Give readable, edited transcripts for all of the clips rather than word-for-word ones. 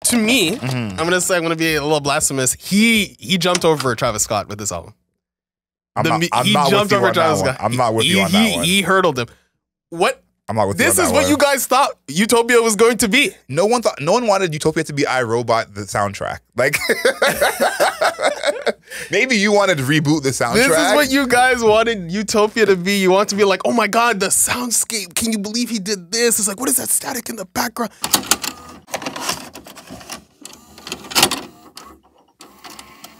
to me, I'm gonna be a little blasphemous. He jumped over Travis Scott with this album. I'm not with you on that one. I'm not with you on that one. He hurdled him. What? I'm not with you on that This is what you guys thought Utopia was going to be. No one wanted Utopia to be iRobot, the soundtrack. Like, maybe you wanted to reboot the soundtrack. This is what you guys wanted Utopia to be. You want to be like, oh my God, the soundscape. Can you believe he did this? It's like, what is that static in the background?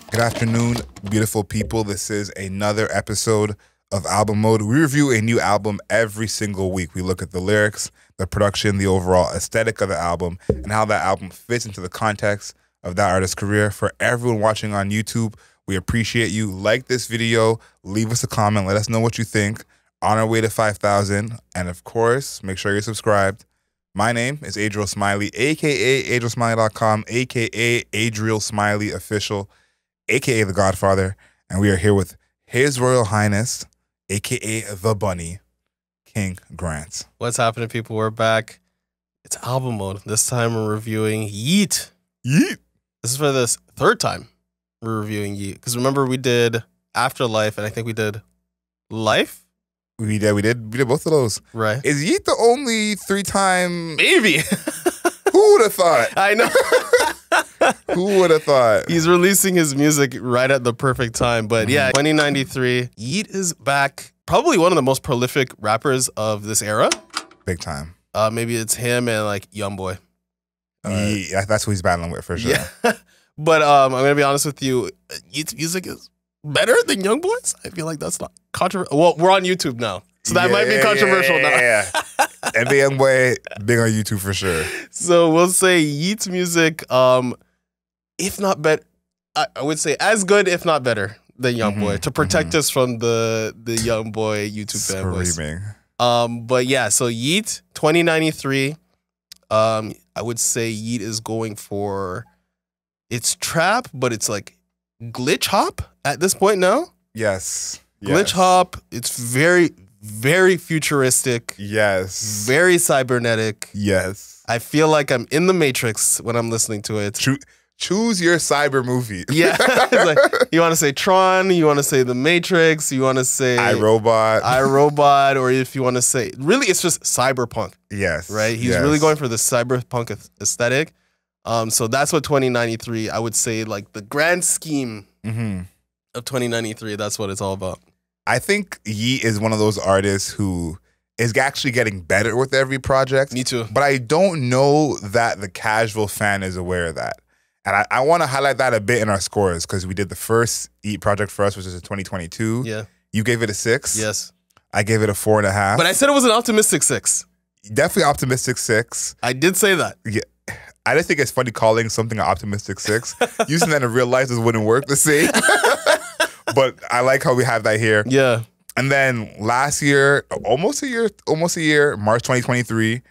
Good afternoon, beautiful people. This is another episode of Album Mode. We review a new album every single week. We look at the lyrics, the production, the overall aesthetic of the album, and how that album fits into the context of that artist's career. For everyone watching on YouTube, we appreciate you. Like this video, leave us a comment, let us know what you think. On our way to 5,000, and of course, make sure you're subscribed. My name is Adriel Smiley, aka AdrielSmiley.com, aka Adriel Smiley Official, aka The Godfather, and we are here with His Royal Highness, aka The Bunny, King Grant. What's happening, people? We're back. It's Album Mode. This time we're reviewing Yeat. Yeat. This is for the third time we're reviewing Yeat. Because remember, we did Afterlife, and I think we did Life? We did both of those. Right. Is Yeat the only three-time... Maybe. Who would have thought? I know. Who would have thought? He's releasing his music right at the perfect time. But yeah, 2093, Yeat is back. Probably one of the most prolific rappers of this era. Big time. Maybe it's him and like Youngboy. Yeah, that's who he's battling with for sure. Yeah. But I'm going to be honest with you. Yeat's music is better than Youngboy's. I feel like that's not controversial. Well, we're on YouTube now. So that might be controversial now. Yeah. And the Youngboy, big on YouTube for sure. So we'll say Yeat's music, if not better, I would say as good, if not better, than Youngboy, to protect us from the Youngboy YouTube fanboys. But yeah, so Yeat, 2093, I would say Yeat is going for, it's trap, but it's like glitch hop at this point now. Yes. Glitch hop, it's very, very futuristic. Yes. Very cybernetic. Yes. I feel like I'm in the Matrix when I'm listening to it. Choose your cyber movie. Yeah. Like, you want to say Tron, you want to say The Matrix, you want to say iRobot, or if you want to say, really, it's just cyberpunk. Yes. Right? He's really going for the cyberpunk aesthetic. So that's what 2093, I would say, like the grand scheme of 2093, that's what it's all about. I think Yeat is one of those artists who is actually getting better with every project. Me too. But I don't know that the casual fan is aware of that. And I want to highlight that a bit in our scores because we did the first Yeat project for us, which is in 2022. Yeah. You gave it a 6. Yes. I gave it a 4.5. But I said it was an optimistic 6. Definitely optimistic 6. I did say that. Yeah. I just think it's funny calling something an optimistic 6. Using that in real life just wouldn't work the same. But I like how we have that here. Yeah. And then last year, almost a year, March 2023,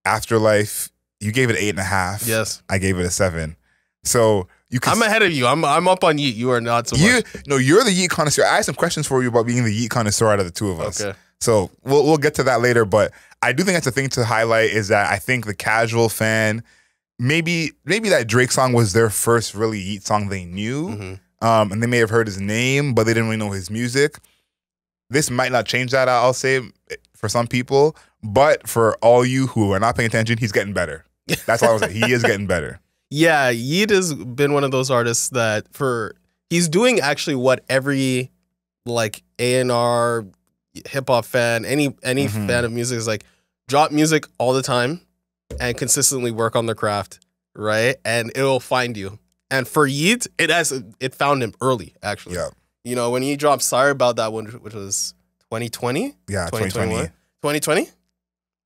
Afterlife, you gave it 8.5. Yes. I gave it a 7. So you can. I'm ahead of you. I'm up on Yeat. You are not so much. No, you're the Yeat connoisseur. I have some questions for you about being the Yeat connoisseur out of the two of us. Okay. So we'll get to that later. But I do think that's a thing to highlight is that I think the casual fan, maybe that Drake song was their first really Yeat song they knew. And they may have heard his name, but they didn't really know his music. This might not change that, I'll say, for some people. But for all you who are not paying attention, he's getting better. That's all I was saying. He is getting better. Yeah, Yeat has been one of those artists that he's doing actually what every like A&R, hip-hop fan, any fan of music is like, drop music all the time and consistently work on the craft, right? And it'll find you. And for Yeat, it found him early, actually. Yeah. You know, when he dropped Sorry About That one, which was 2020? Yeah, 2020. 2020?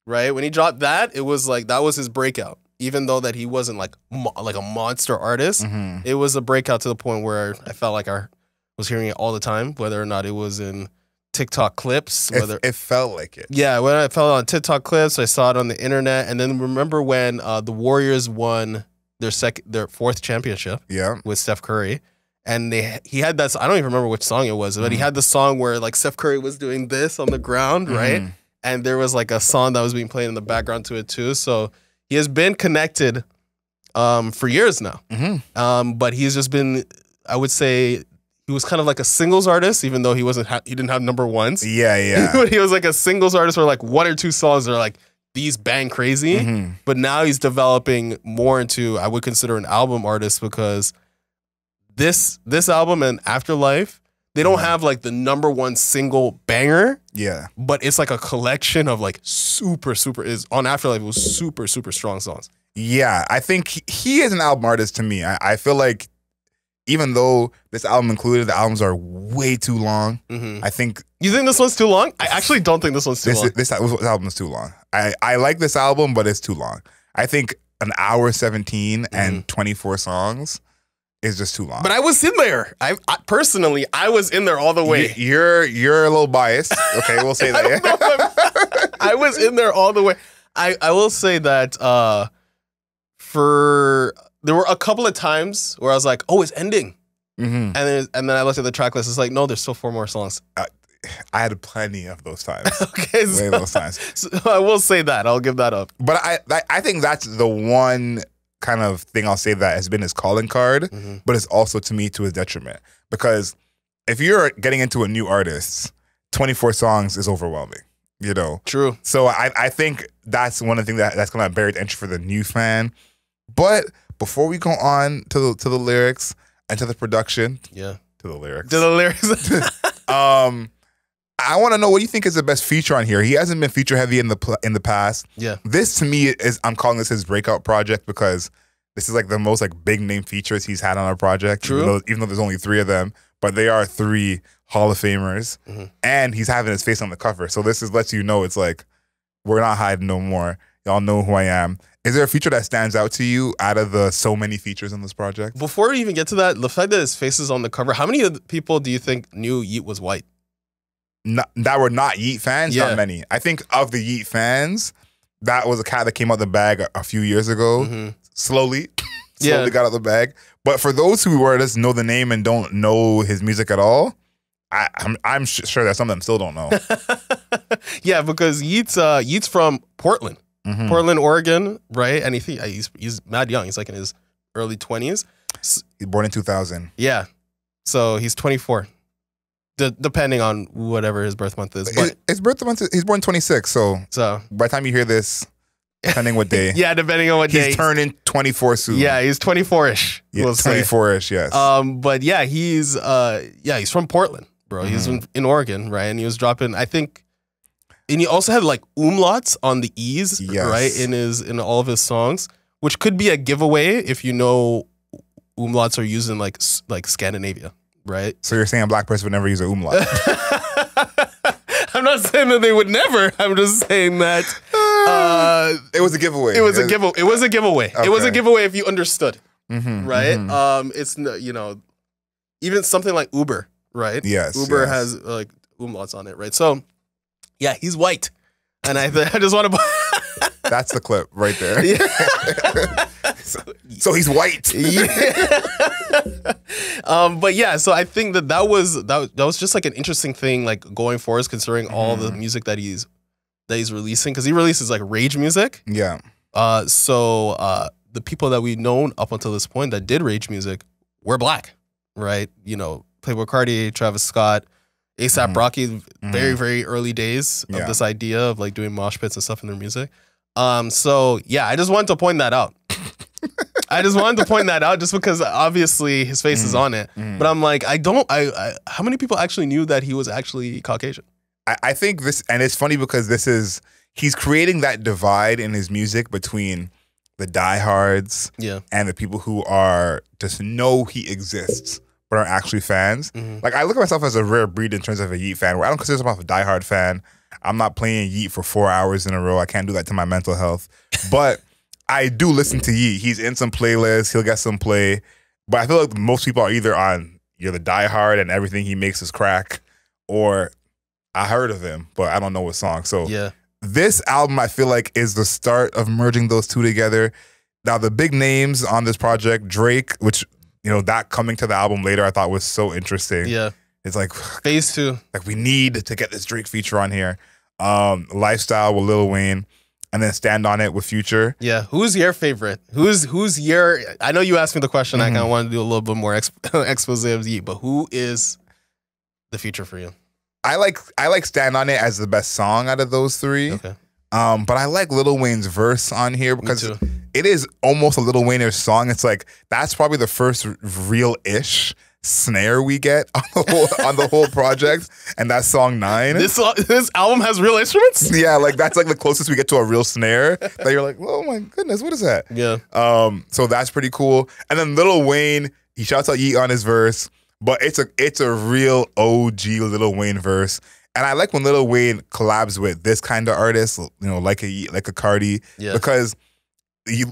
Right? When he dropped that, it was like, that was his breakout. Even though that he wasn't like a monster artist, it was a breakout to the point where I felt like I was hearing it all the time, whether or not it was in TikTok clips. It felt like it. Yeah, when I felt on TikTok clips, I saw it on the internet. And then remember when the Warriors won their 4th championship with Steph Curry. And he had that, I don't even remember which song it was, but he had the song where like Steph Curry was doing this on the ground, right? And there was like a song that was being played in the background to it too. So he has been connected for years now. But he's just been, I would say, he was kind of like a singles artist, even though he didn't have number ones. Yeah. He was like a singles artist where like 1 or 2 songs are like these bang crazy. But now he's developing more into, I would consider, an album artist, because this album and Afterlife, they don't have like the number 1 single banger. Yeah. But it's like a collection of like super on Afterlife, it was super strong songs. Yeah, I think he is an album artist to me. I feel like even though this album included, the albums are way too long. I think... You think this one's too long? I actually don't think this one's too long. This album is too long. I like this album, but it's too long. I think an hour 17 and 24 songs is just too long. But I was in there. I personally, I was in there all the way. You're a little biased. Okay, we'll say that. I was in there all the way. I will say that there were a couple of times where I was like, oh, it's ending. And then I looked at the track list. It's like, no, there's still 4 more songs. I had plenty of those times. Okay, so I will say that. I'll give that up. But I think that's the one kind of thing I'll say that has been his calling card, but it's also to me to his detriment. Because if you're getting into a new artist, 24 songs is overwhelming. You know? True. So I think that's one of the things that's going to barrier to entry for the new fan. But before we go on to the lyrics and to the production, to the lyrics, I want to know, what do you think is the best feature on here? He hasn't been feature heavy in the past. Yeah, this to me is, I'm calling this his breakout project, because this is like the most like big name features he's had on a project. True. Even though there's only 3 of them, but they are 3 Hall of Famers, and he's having his face on the cover. So this lets you know, it's like, we're not hiding no more. Y'all know who I am. Is there a feature that stands out to you out of the so many features in this project? Before we even get to that, the fact that his face is on the cover, how many of the people do you think knew Yeat was white? That were not Yeat fans? Not many. I think of the Yeat fans, that was a cat that came out the bag a few years ago. Slowly got out the bag. But for those who were just know the name and don't know his music at all, I'm sure that some of them still don't know. Yeah, because Yeat's from Portland. Portland, Oregon, right? And he's mad young. He's like in his early 20s. He's born in 2000. Yeah. So he's 24. Depending on whatever his birth month is. But his birth month, he's born 26. So by the time you hear this, depending what day. Depending on what day. He's turning 24 soon. Yeah, he's 24-ish. Yeah, 24-ish, yes. But yeah, he's from Portland, bro. He's in Oregon, right? And he was dropping, I think, and he also had like umlauts on the E's, right, in all of his songs, which could be a giveaway if you know umlauts are used in like Scandinavia, right? So you're saying a black person would never use an umlaut? I'm not saying that they would never. I'm just saying that it was a giveaway. It was a giveaway. It was a giveaway. Okay. It was a giveaway if you understood, right? It's, you know, even something like Uber, right? Yes. Uber has like umlauts on it, right? So. Yeah, he's white, and I just want to. That's the clip right there. So he's white. But yeah, so I think that was just like an interesting thing, like going forward, considering all the music that he's releasing, because he releases like rage music. Yeah. So the people that we've known up until this point that did rage music were black, right? You know, Playboi Carti, Travis Scott. A$AP Rocky, very, very early days of this idea of like doing mosh pits and stuff in their music. So yeah, I just wanted to point that out. Just because obviously his face is on it. But I'm like, how many people actually knew that he was actually Caucasian? I think this, and it's funny because he's creating that divide in his music between the diehards and the people who are just know he exists but aren't actually fans. Like, I look at myself as a rare breed in terms of a Yeat fan, where I don't consider myself a diehard fan. I'm not playing Yeat for 4 hours in a row. I can't do that to my mental health. But I do listen to Yeat. He's in some playlists. He'll get some play. But I feel like most people are either on, you're the diehard and everything he makes is crack, or I heard of him, but I don't know what song. So this album, I feel like, is the start of merging those two together. Now, the big names on this project, Drake, which... You know, that coming to the album later, I thought was so interesting. Yeah. It's like phase 2. Like, we need to get this Drake feature on here. Lifestyle with Lil Wayne. and then Stand on It with Future. Yeah. Who's your favorite? Who's your? I know you asked me the question. I kind of want to do a little bit more expose of Yeat, but who is the Future for you? I like Stand on It as the best song out of those three. Okay. But I like Lil Wayne's verse on here because it is almost a Lil Wayne-ish song. It's like that's probably the first real-ish snare we get on the whole project, and that's song 9. This album has real instruments? Yeah, like that's like the closest we get to a real snare that you're like, oh my goodness, what is that? Yeah. So that's pretty cool. And then Lil Wayne, he shouts out Yeat on his verse, but it's a real OG Lil Wayne verse. And I like when Lil Wayne collabs with this kind of artist, like a Carti, because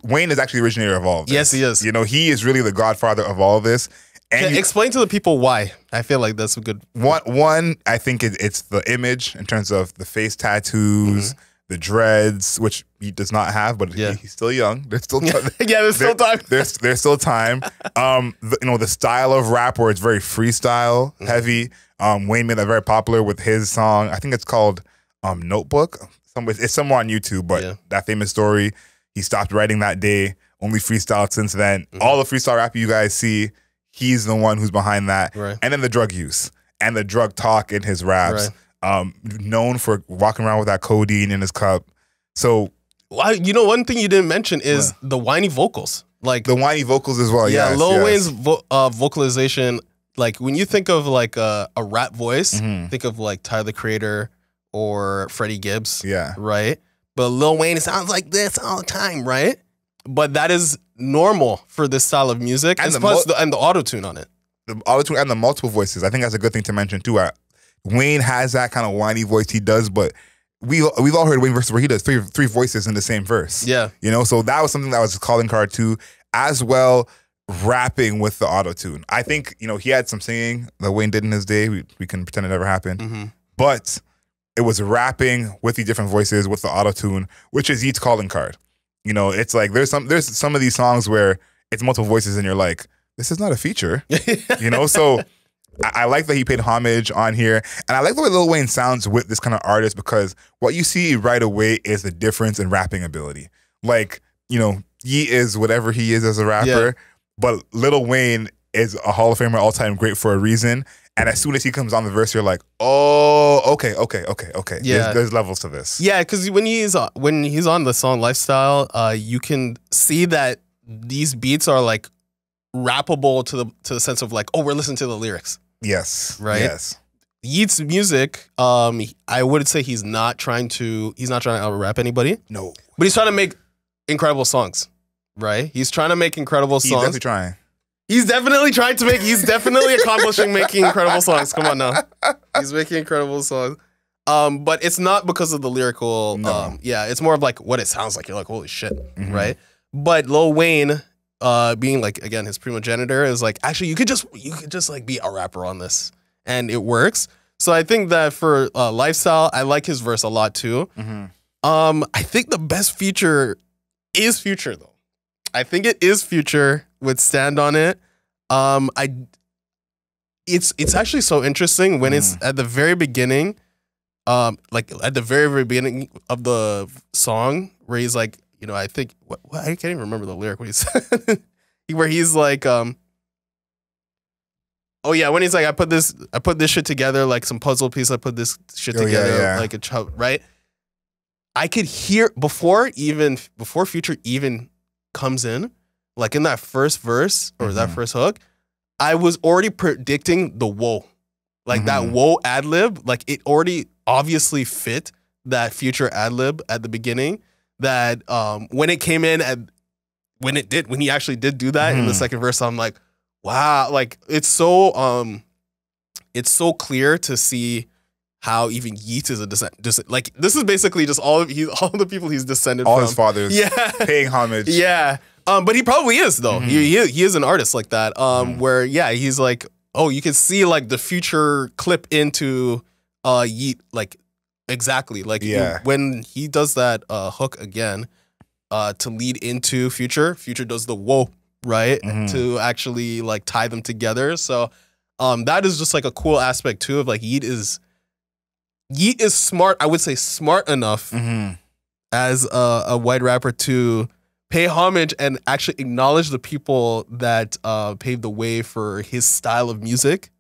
Wayne is actually the originator of all of this. Yes, he is. He is really the godfather of all of this. And explain to the people why. I feel like that's a good one. I think it's the image in terms of the face tattoos, the dreads, which he does not have, but he's still young. There's still time. There's still time. There's still time. The style of rap where it's very freestyle heavy. Wayne made that very popular with his song. I think it's called Notebook. It's somewhere on YouTube, but that famous story. He stopped writing that day. Only freestyled since then. All the freestyle rap you guys see, he's the one who's behind that. Right. And then the drug use and the drug talk in his raps. Right. Known for walking around with that codeine in his cup. So, one thing you didn't mention is the whiny vocals. Like the whiny vocals as well. Yeah, Lil Wayne's vocalization. Like when you think of like a rap voice, think of like Tyler the Creator or Freddie Gibbs. Yeah. Right. But Lil Wayne sounds like this all the time, right? But that is normal for this style of music, and the auto-tune on it. The auto-tune and the multiple voices. I think that's a good thing to mention too. Wayne has that kind of whiny voice he does, but we've all heard Wayne verses where he does three voices in the same verse. Yeah. So that was something that was a calling card too, as well, rapping with the auto-tune. I think, he had some singing that Wayne did in his day. We can pretend it never happened. But it was rapping with the different voices with the auto-tune, which is Yeat's calling card. It's like there's some of these songs where it's multiple voices and you're like, this is not a feature. So I like that he paid homage on here. And I like the way Lil Wayne sounds with this kind of artist, because what you see right away is the difference in rapping ability. Like, Yeat is whatever he is as a rapper, but Lil Wayne is a Hall of Famer, all-time great for a reason. And as soon as he comes on the verse, you're like, oh, okay. Yeah. There's levels to this. Yeah, because when he's on the song Lifestyle, you can see that these beats are like rappable to the sense of like, oh, we're listening to the lyrics. Yes. Right. Yes. Yeat's music, I would say he's not trying to out-rap anybody. No. But he's trying to make incredible songs. Right? He's trying to make incredible songs. He's definitely trying. He's definitely accomplishing making incredible songs. Come on now. He's making incredible songs. But it's not because of the lyrical, it's more of like what it sounds like. You're like, holy shit, right? But Lil Wayne, being like, again, his primogenitor is like, actually, you could just like be a rapper on this. And it works. So I think that for Lifestyle, I like his verse a lot too. I think the best feature is Future though. I think it is Future with Stand on It. It's actually so interesting when it's at the very beginning, like at the very, very beginning of the song where he's like, I think I can't even remember the lyric what he said. Where he's like, when he's like, I put this shit together like some puzzle piece. I put this shit together like a child, right? I could hear before Future even comes in, like in that first verse or that first hook, I was already predicting the whoa. Like that whoa ad lib, like it already obviously fit that Future ad lib at the beginning. That when it came in when he actually did do that in the second verse, I'm like, wow, like it's so clear to see how even Yeat is a descent. Like this is basically just all the people he's descended from. All his fathers, paying homage. Yeah, but he probably is though. He is an artist like that. Where he's like, oh, you can see like the Future clip into Yeat, like exactly like when he does that hook again to lead into Future does the whoa right to actually like tie them together. So that is just like a cool aspect too of like Yeat is smart. I would say smart enough as a white rapper to pay homage and actually acknowledge the people that paved the way for his style of music,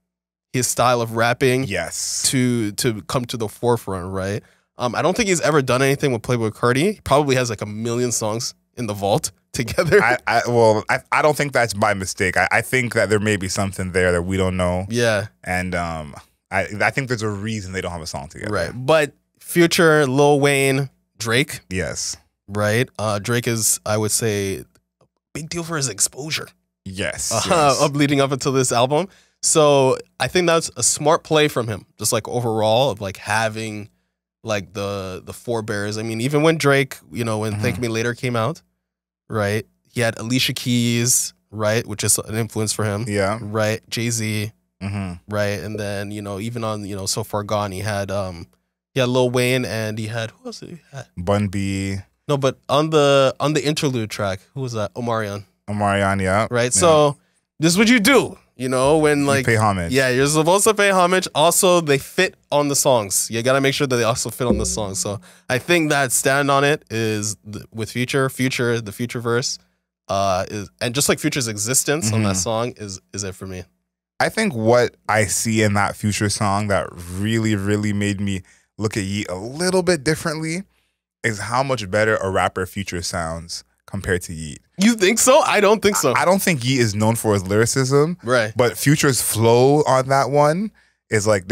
his style of rapping. Yes. To come to the forefront, right? I don't think he's ever done anything with Playboi Carti. He probably has like 1 million songs in the vault together. I don't think that's by mistake. I think that there may be something there that we don't know. Yeah. And I think there's a reason they don't have a song together. Right. But Future, Lil Wayne, Drake. Yes. Right. Drake is, I would say, a big deal for his exposure. Yes. Of leading up until this album. So I think that's a smart play from him. Just like overall of like having like the forebears. I mean, even when Drake, you know, when Thank Me Later came out, right? He had Alicia Keys, right? Which is an influence for him. Yeah. Right. Jay-Z. Right. And then, you know, even on, you know, So Far Gone, he had Lil Wayne and he had, who else did he have? Bun B. No, but on the interlude track, who was that? Omarion. Omarion, yeah. Right. Yeah. So this is what you do. You know, when like you pay homage. Yeah, you're supposed to pay homage. Also, they fit on the songs. You gotta make sure that they also fit on the song. So I think that stand on it is with Future, the Future verse, is, and just like Future's existence on that song is it for me. I think what I see in that Future song that really, really made me look at Yeat a little bit differently is how much better a rapper Future sounds compared to Yeat. You think so? I don't think so. I don't think Yeat is known for his lyricism. Right. But Future's flow on that one is like,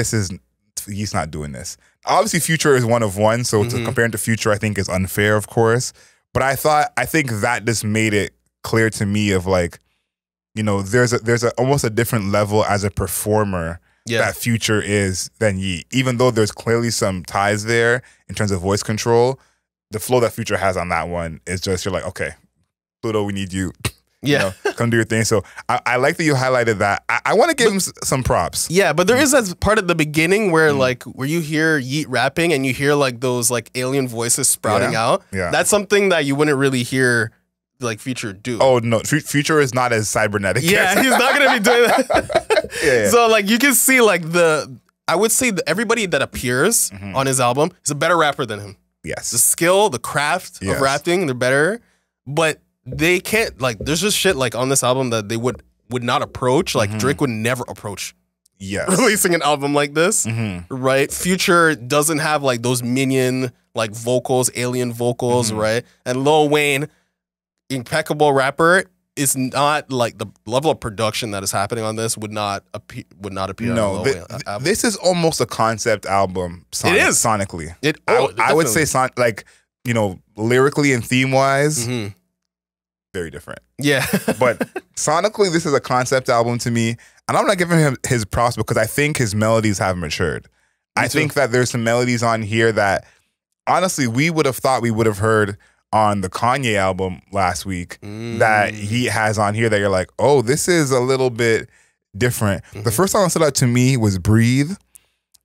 Yeat's not doing this. Obviously, Future is one of one, so to compare him to Future, I think is unfair, of course. But I think that just made it clear to me of like, you know, there's almost a different level as a performer that Future is than Yeat. Even though there's clearly some ties there in terms of voice control, the flow that Future has on that one is just, you're like, okay, Pluto, we need you. Yeah. You know, come do your thing. So I like that you highlighted that. I want to give him some props. Yeah, but there is that part at the beginning where like where you hear Yeat rapping and you hear like those like alien voices sprouting out. Yeah. That's something that you wouldn't really hear like Future do. Oh no, Future is not as cybernetic. Yeah, he's not gonna be doing that. Yeah. So like you can see like I would say everybody that appears on his album is a better rapper than him. Yes. The skill, the craft of rapping, they're better. But they can't, like, there's just shit like on this album that they would not approach. Like Drake would never approach releasing an album like this. Right? Future doesn't have like those minion like vocals, alien vocals, right? And Lil Wayne, impeccable rapper, is not like the level of production that is happening on this would not appear. No, on Lil Wayne album. This is almost a concept album. It is sonically. I would say like, you know, lyrically and theme wise, very different. Yeah, but sonically, this is a concept album to me, and I'm not giving him his props because I think his melodies have matured. I think that there's some melodies on here that honestly we would have thought we would have heard on the Kanye album last week that he has on here that you're like, oh, this is a little bit different. The first song that stood out to me was Breathe.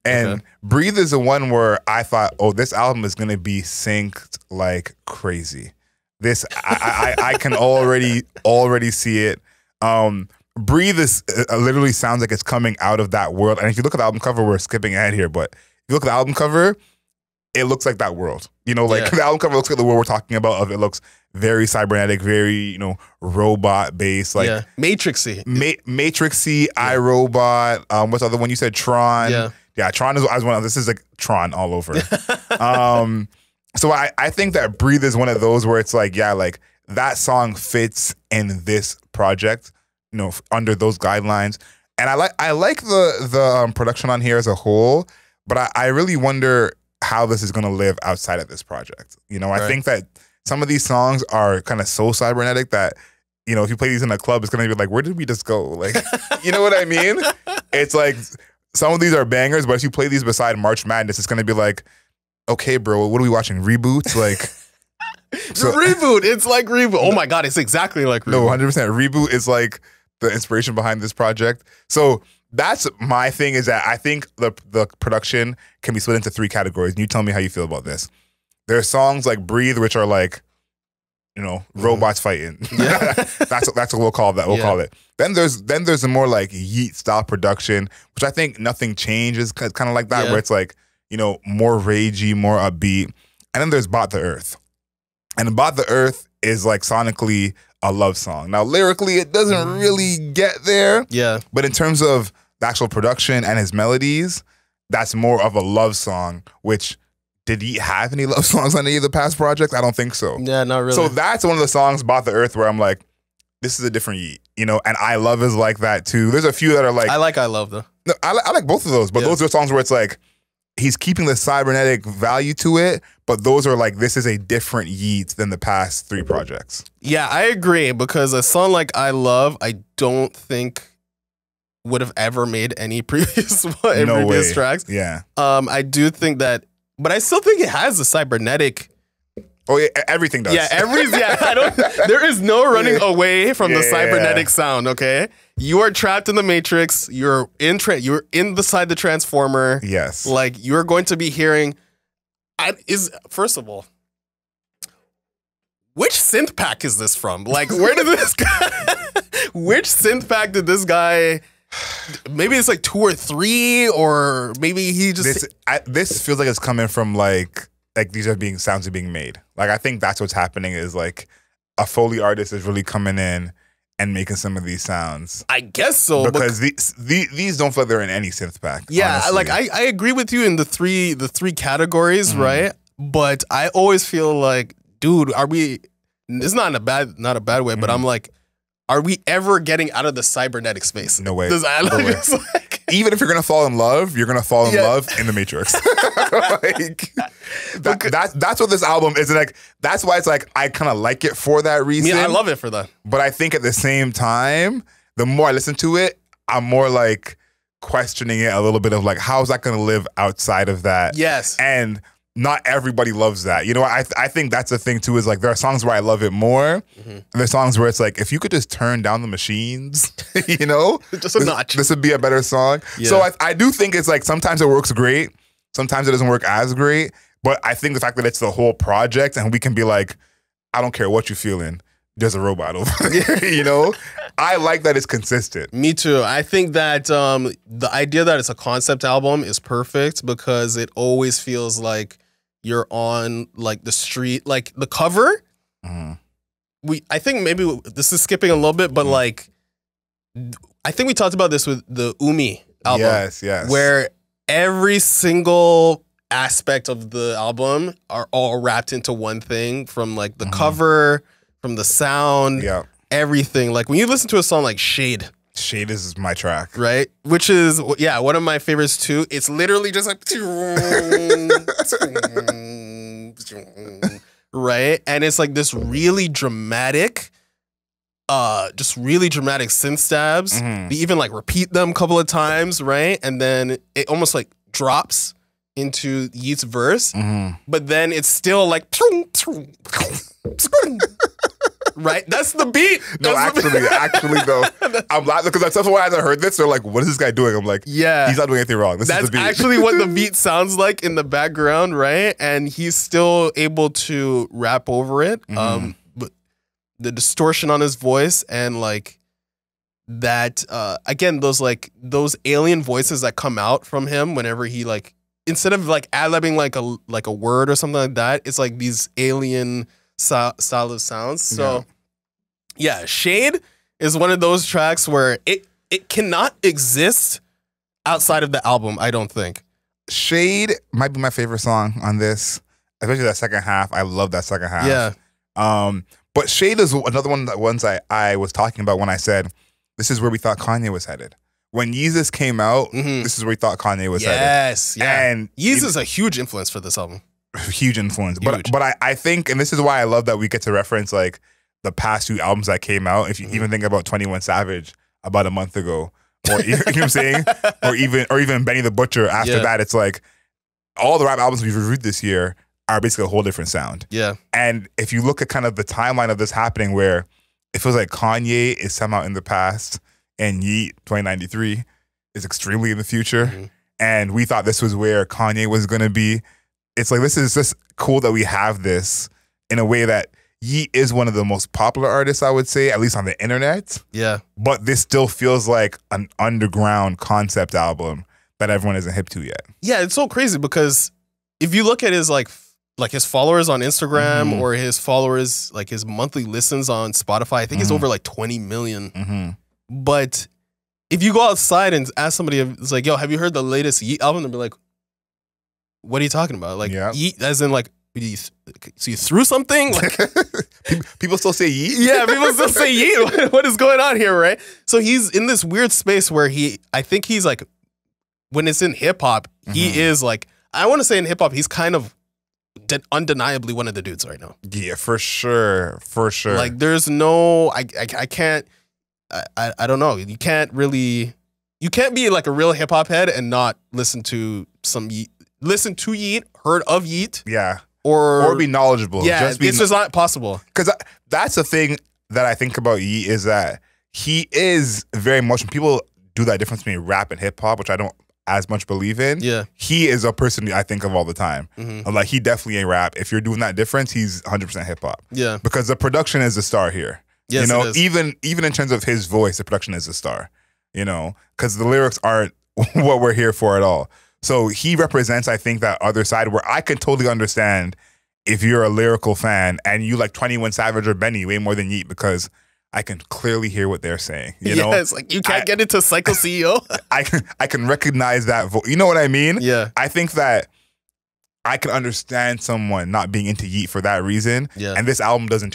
And Breathe is the one where I thought, oh, this album is going to be synced like crazy. This, I can already see it. Breathe is literally sounds like it's coming out of that world. And if you look at the album cover, we're skipping ahead here, but if you look at the album cover, it looks like that world. You know, like the album cover looks like the world we're talking about. It looks very cybernetic, very, you know, robot based, like Matrixy, Matrixy, iRobot. What's the other one you said? Tron. Yeah, Tron is one of this is like Tron all over. So I think that Breathe is one of those where it's like, yeah, like that song fits in this project, you know, under those guidelines. And I like the production on here as a whole, but I really wonder how this is going to live outside of this project. You know, I think that some of these songs are kind of so cybernetic that, you know, if you play these in a club, it's going to be like, where did we just go? Like, you know what I mean? It's like some of these are bangers, but if you play these beside March Madness, it's going to be like, okay, bro, what are we watching? Reboots? Like, Reboot. It's like Reboot. Oh my God, it's exactly like Reboot. No, 100%. Reboot is like the inspiration behind this project. So that's my thing, is that I think the production can be split into 3 categories. And you tell me how you feel about this. There are songs like Breathe, which are like, you know, robots fighting. Yeah. that's what we'll call that. We'll call it. Then there's the more like Yeat style production, which I think Nothing Changes, kind of like that, where it's like, you know, more ragey, more upbeat. And then there's Bot the Earth. And About the Earth is like sonically a love song. Now, lyrically, it doesn't really get there. Yeah. But in terms of the actual production and his melodies, that's more of a love song, which did he have any love songs on any of the past projects? I don't think so. Yeah, not really. So that's one of the songs, About the Earth, where I'm like, this is a different Yeat, you know, and I Love is like that too. There's a few that are like... I Love though. No, I like both of those, but those are songs where it's like, he's keeping the cybernetic value to it, but those are like, this is a different Yeat than the past 3 projects. Yeah, I agree, because a song like I Love, I don't think would have ever made any previous previous tracks. Yeah. I do think that, but I still think it has a cybernetic. Oh yeah, everything does. Yeah, I don't. There is no running away from the cybernetic sound. Okay, you are trapped in the matrix. You're inside the transformer. Yes. Like you're going to be hearing. First of all, which synth pack is this from? Like, where did this guy? Which synth pack did this guy? Maybe it's like 2 or 3, or maybe he just. This feels like it's coming from like these are sounds are being made. Like I think that's what's happening is like a Foley artist is really coming in and making some of these sounds. I guess so, because these don't feel like they're in any synth pack. Yeah, honestly. like I agree with you in the three categories, right? But I always feel like, dude, are we? It's not in a bad way, but I'm like, are we ever getting out of the cybernetic space? No way. No way. Even if you're gonna fall in love, you're gonna fall in love in the Matrix. Like that's what this album is. Like that's why it's like I kind of like it for that reason. Yeah, I love it for that. But I think at the same time, the more I listen to it, I'm more like questioning it a little bit of like, how is that gonna live outside of that? Yes. And not everybody loves that. You know, I think that's the thing too, is like there are songs where I love it more. And there's songs where it's like, if you could just turn down the machines, you know, just a notch. This would be a better song. Yeah. So I do think it's like sometimes it works great, sometimes it doesn't work as great. But I think the fact that it's the whole project and we can be like, I don't care what you're feeling, there's a robot over there, you know? I like that it's consistent. Me too. I think that the idea that it's a concept album is perfect because it always feels like you're on like the street, like the cover. I think maybe this is skipping a little bit, but like, I think we talked about this with the Umi album. Yes. Where every single aspect of the album are all wrapped into one thing, from like the cover, from the sound, everything. Like when you listen to a song like Shade is my track, right? Which is one of my favorites too. It's literally just like right, and it's like this really dramatic, synth stabs. They even like repeat them a couple of times, right? And then it almost like drops into Yeat's verse, but then it's still like right? That's the beat. No, actually though, I'm laughing because that's why I heard this. They're like, "What is this guy doing?" I'm like, "Yeah, he's not doing anything wrong." This is the beat. That's actually what the beat sounds like in the background, right? And he's still able to rap over it. But the distortion on his voice and like that, again, those alien voices that come out from him whenever he like, instead of like ad-libbing like a word or something like that, it's like these alien style of sounds. So yeah, Shade is one of those tracks where it cannot exist outside of the album, I don't think. Shade might be my favorite song on this, especially that second half. I love that second half. Yeah. But Shade is another one of the ones I was talking about when I said this is where we thought Kanye was headed. When Yeezus came out, this is where we thought Kanye was headed. Yes, yeah. And Yeezus is a huge influence for this album. Huge influence. Huge. But I think, and this is why I love that we get to reference like the past 2 albums that came out. If you even think about 21 Savage about a month ago, or you know what I'm saying? Or even Benny the Butcher after that, it's like all the rap albums we've reviewed this year are basically a whole different sound. Yeah. And if you look at kind of the timeline of this happening where it feels like Kanye is somehow in the past and Yeat 2093 is extremely in the future. And we thought this was where Kanye was going to be. It's like, this is just cool that we have this in a way that Yeat is one of the most popular artists, I would say, at least on the internet. Yeah. But this still feels like an underground concept album that everyone isn't hip to yet. Yeah, it's so crazy because if you look at his like like his followers on Instagram or his followers, like his monthly listens on Spotify, I think it's over like 20 million. But if you go outside and ask somebody, it's like, yo, have you heard the latest Yeat album? They'll be like, what are you talking about? Like Yeat, as in like, so you threw something? Like, people still say Yeat? Yeah, people still say Yeat. What is going on here, right? So he's in this weird space where I think he's like, when it's in hip hop, he is like, I want to say in hip hop, he's kind of undeniably one of the dudes right now. Yeah, for sure. For sure. Like there's no, I can't, I don't know. You can't be like a real hip hop head and not listen to some Yeat, heard of Yeat. Yeah. Or be knowledgeable. Yeah, it's just not possible. Because that's the thing that I think about Yeat is that he is very much, when people do that difference between rap and hip hop, which I don't as much believe in. Yeah, he is a person I think of all the time. Like he definitely ain't rap. If you're doing that difference, he's 100% hip hop. Yeah, because the production is the star here. Yes, you know, even in terms of his voice, the production is the star. You know, because the lyrics aren't what we're here for at all. So he represents, I think, that other side where I can totally understand if you're a lyrical fan and you like 21 Savage or Benny way more than Yeat, because I can clearly hear what they're saying. You know, it's like you can't get into Psycho CEO. I can recognize that voice. You know what I mean? Yeah. I think that I can understand someone not being into Yeat for that reason. Yeah. And this album doesn't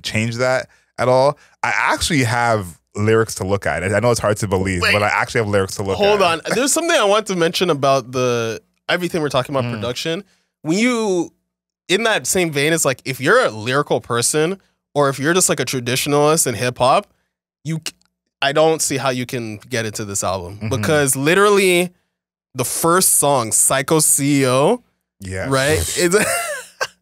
change that at all. I actually have lyrics to look at. I know it's hard to believe, but I actually have lyrics to look at. Hold on. There's something I want to mention about everything we're talking about production. When you, in that same vein, it's like if you're a lyrical person or if you're just like a traditionalist in hip hop, I don't see how you can get into this album because literally the first song, Psycho CEO, right? It's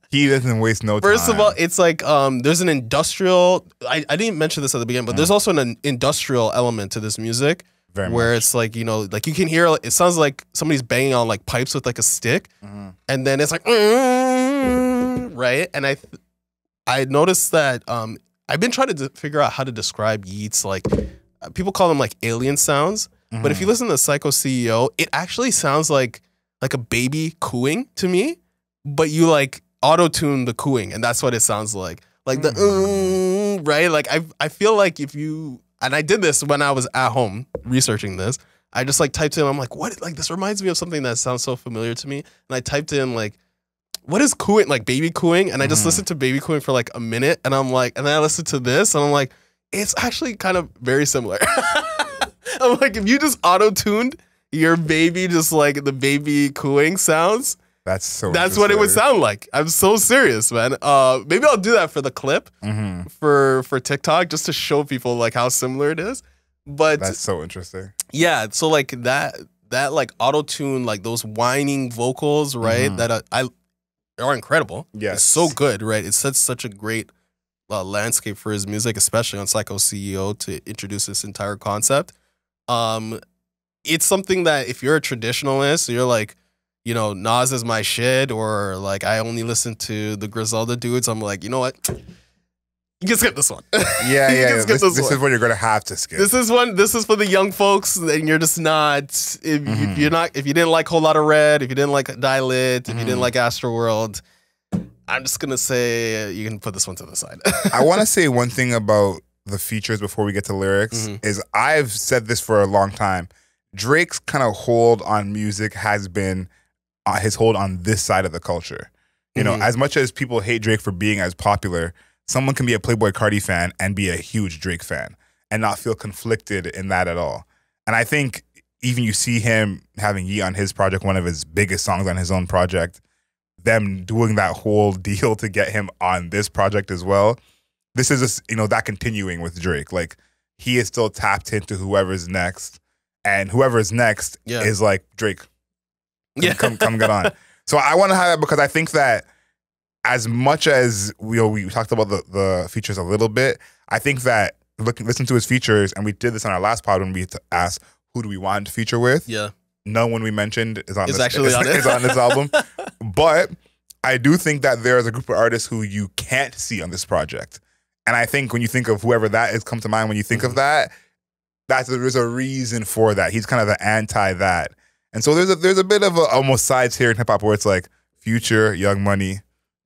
he doesn't waste no time. First of all, it's like there's an industrial. I didn't mention this at the beginning, but there's also an industrial element to this music, where it's like, you know, like you can hear. It sounds like somebody's banging on like pipes with like a stick, and then it's like, right? And I noticed that I've been trying to figure out how to describe Yeat's, like people call them like alien sounds, but if you listen to Psycho CEO, it actually sounds like a baby cooing to me, but you like auto-tune the cooing, and that's what it sounds like the right? Like I feel like if you, and I did this when I was at home researching this, I just like typed in, I'm like, what, like this reminds me of something that sounds so familiar to me, and I typed in like, what is cooing, like baby cooing, and I just listened to baby cooing for like a minute, and I'm like, and then I listened to this, and I'm like, it's actually kind of very similar. I'm like, if you just auto-tuned your baby, just like the baby cooing sounds, that's what it would sound like. I'm so serious, man. Maybe I'll do that for the clip for TikTok, just to show people like how similar it is. But that's so interesting. Yeah, so like that like auto-tune, like those whining vocals, right? That are incredible. Yes, it's so good, right? It sets such a great landscape for his music, especially on Psycho CEO, to introduce this entire concept. It's something that if you're a traditionalist, you're like, you know, Nas is my shit, or like I only listen to the Griselda dudes, I'm like, you know what? You can skip this one. Yeah. This is what you're gonna have to skip. This is for the young folks, and you're just not. If you didn't like Whole Lotta Red, if you didn't like Die Lit, if you didn't like Astroworld, I'm just gonna say you can put this one to the side. I want to say one thing about the features before we get to lyrics. Is I've said this for a long time. Drake's kind of hold on music has been his hold on this side of the culture. You know, as much as people hate Drake for being as popular, someone can be a Playboi Carti fan and be a huge Drake fan and not feel conflicted in that at all. And I think even you see him having Yeat on his project, one of his biggest songs on his own project, them doing that whole deal to get him on this project as well. This is just, you know, that continuing with Drake. Like, he is still tapped into whoever's next, and whoever's next is like, Drake, come get on. So I want to have that because I think that as much as we talked about the features a little bit, I think that listen to his features, and we did this on our last pod when we asked who do we want to feature with. Yeah, no one we mentioned is on this album. But I do think that there is a group of artists who you can't see on this project, and I think when you think of whoever that is, come to mind when you think of that, there's a reason for that. He's kind of the anti that, and so there's a bit of almost sides here in hip hop where it's like Future, Young Money,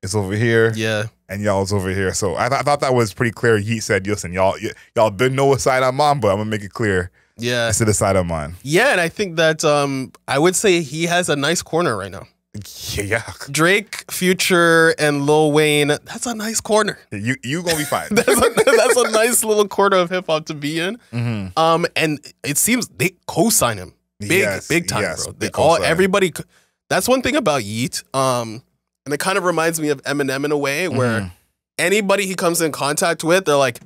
is over here. Yeah. And y'all's over here. So I thought that was pretty clear. Yeat said, listen, y'all been know what side I'm on, but I'm gonna make it clear. Yeah. This is the side I'm on. Yeah, and I think that I would say he has a nice corner right now. Yeah. Drake, Future, and Lil Wayne, that's a nice corner. You gonna be fine. that's a nice little corner of hip hop to be in. And it seems they co-sign him big time, bro. Everybody. That's one thing about Yeat. And it kind of reminds me of Eminem in a way, where anybody he comes in contact with, they're like,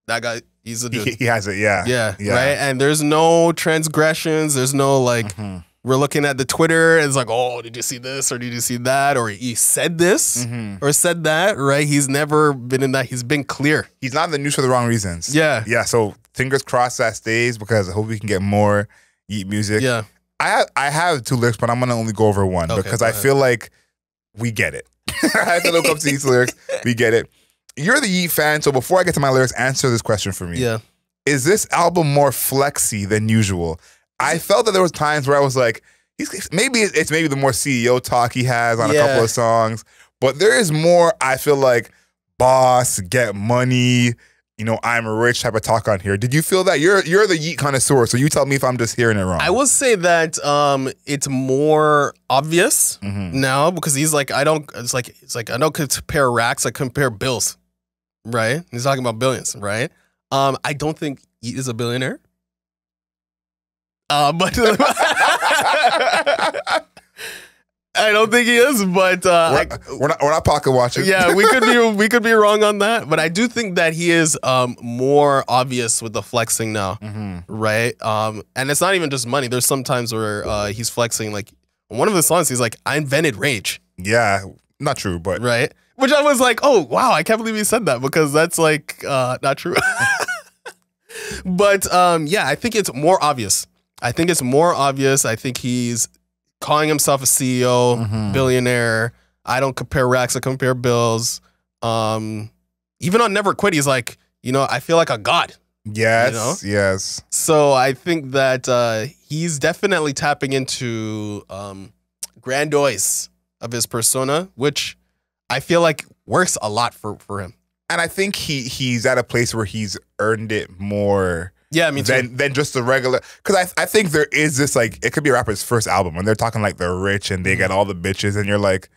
that guy, he's a dude. He has it, yeah, right. And there's no transgressions. There's no like. We're looking at the Twitter, and it's like, oh, did you see this or did you see that? Or he said this or said that, right? He's never been in that. He's been clear. He's not in the news for the wrong reasons. Yeah. Yeah, so fingers crossed that stays, because I hope we can get more Yeat music. Yeah. I have 2 lyrics, but I'm going to only go over one because I feel like we get it. I feel like when it comes to Yeat's lyrics, we get it. You're the Yeat fan, so before I get to my lyrics, answer this question for me. Yeah. Is this album more flexy than usual? I felt that there was times where I was like, maybe it's the more CEO talk he has on a couple of songs, but there is more, I feel like, boss, get money, I'm rich type of talk on here. Did you feel that? You're the Yeat connoisseur, so you tell me if I'm just hearing it wrong. I will say that it's more obvious now, because he's like, I don't compare racks, I compare bills, right? He's talking about billions, right? I don't think Yeat is a billionaire. But I don't think he is. But we're not pocket watching. Yeah, we could be wrong on that. But I do think that he is more obvious with the flexing now, right? And it's not even just money. There's some times where he's flexing. Like one of the songs, he's like, "I invented rage." Yeah, not true, but right. Which I was like, oh wow, I can't believe he said that, because that's like not true. But yeah, I think it's more obvious. I think he's calling himself a CEO, billionaire. I don't compare racks, I compare bills. Even on Never Quit, he's like, I feel like a god. Yes, yes. So I think that he's definitely tapping into grandiose of his persona, which I feel like works a lot for him. And I think he's at a place where he's earned it more. Yeah, me too. Than just the regular, because I think there is this, like, it could be a rapper's first album when they're talking like they're rich and they get all the bitches, and you're like,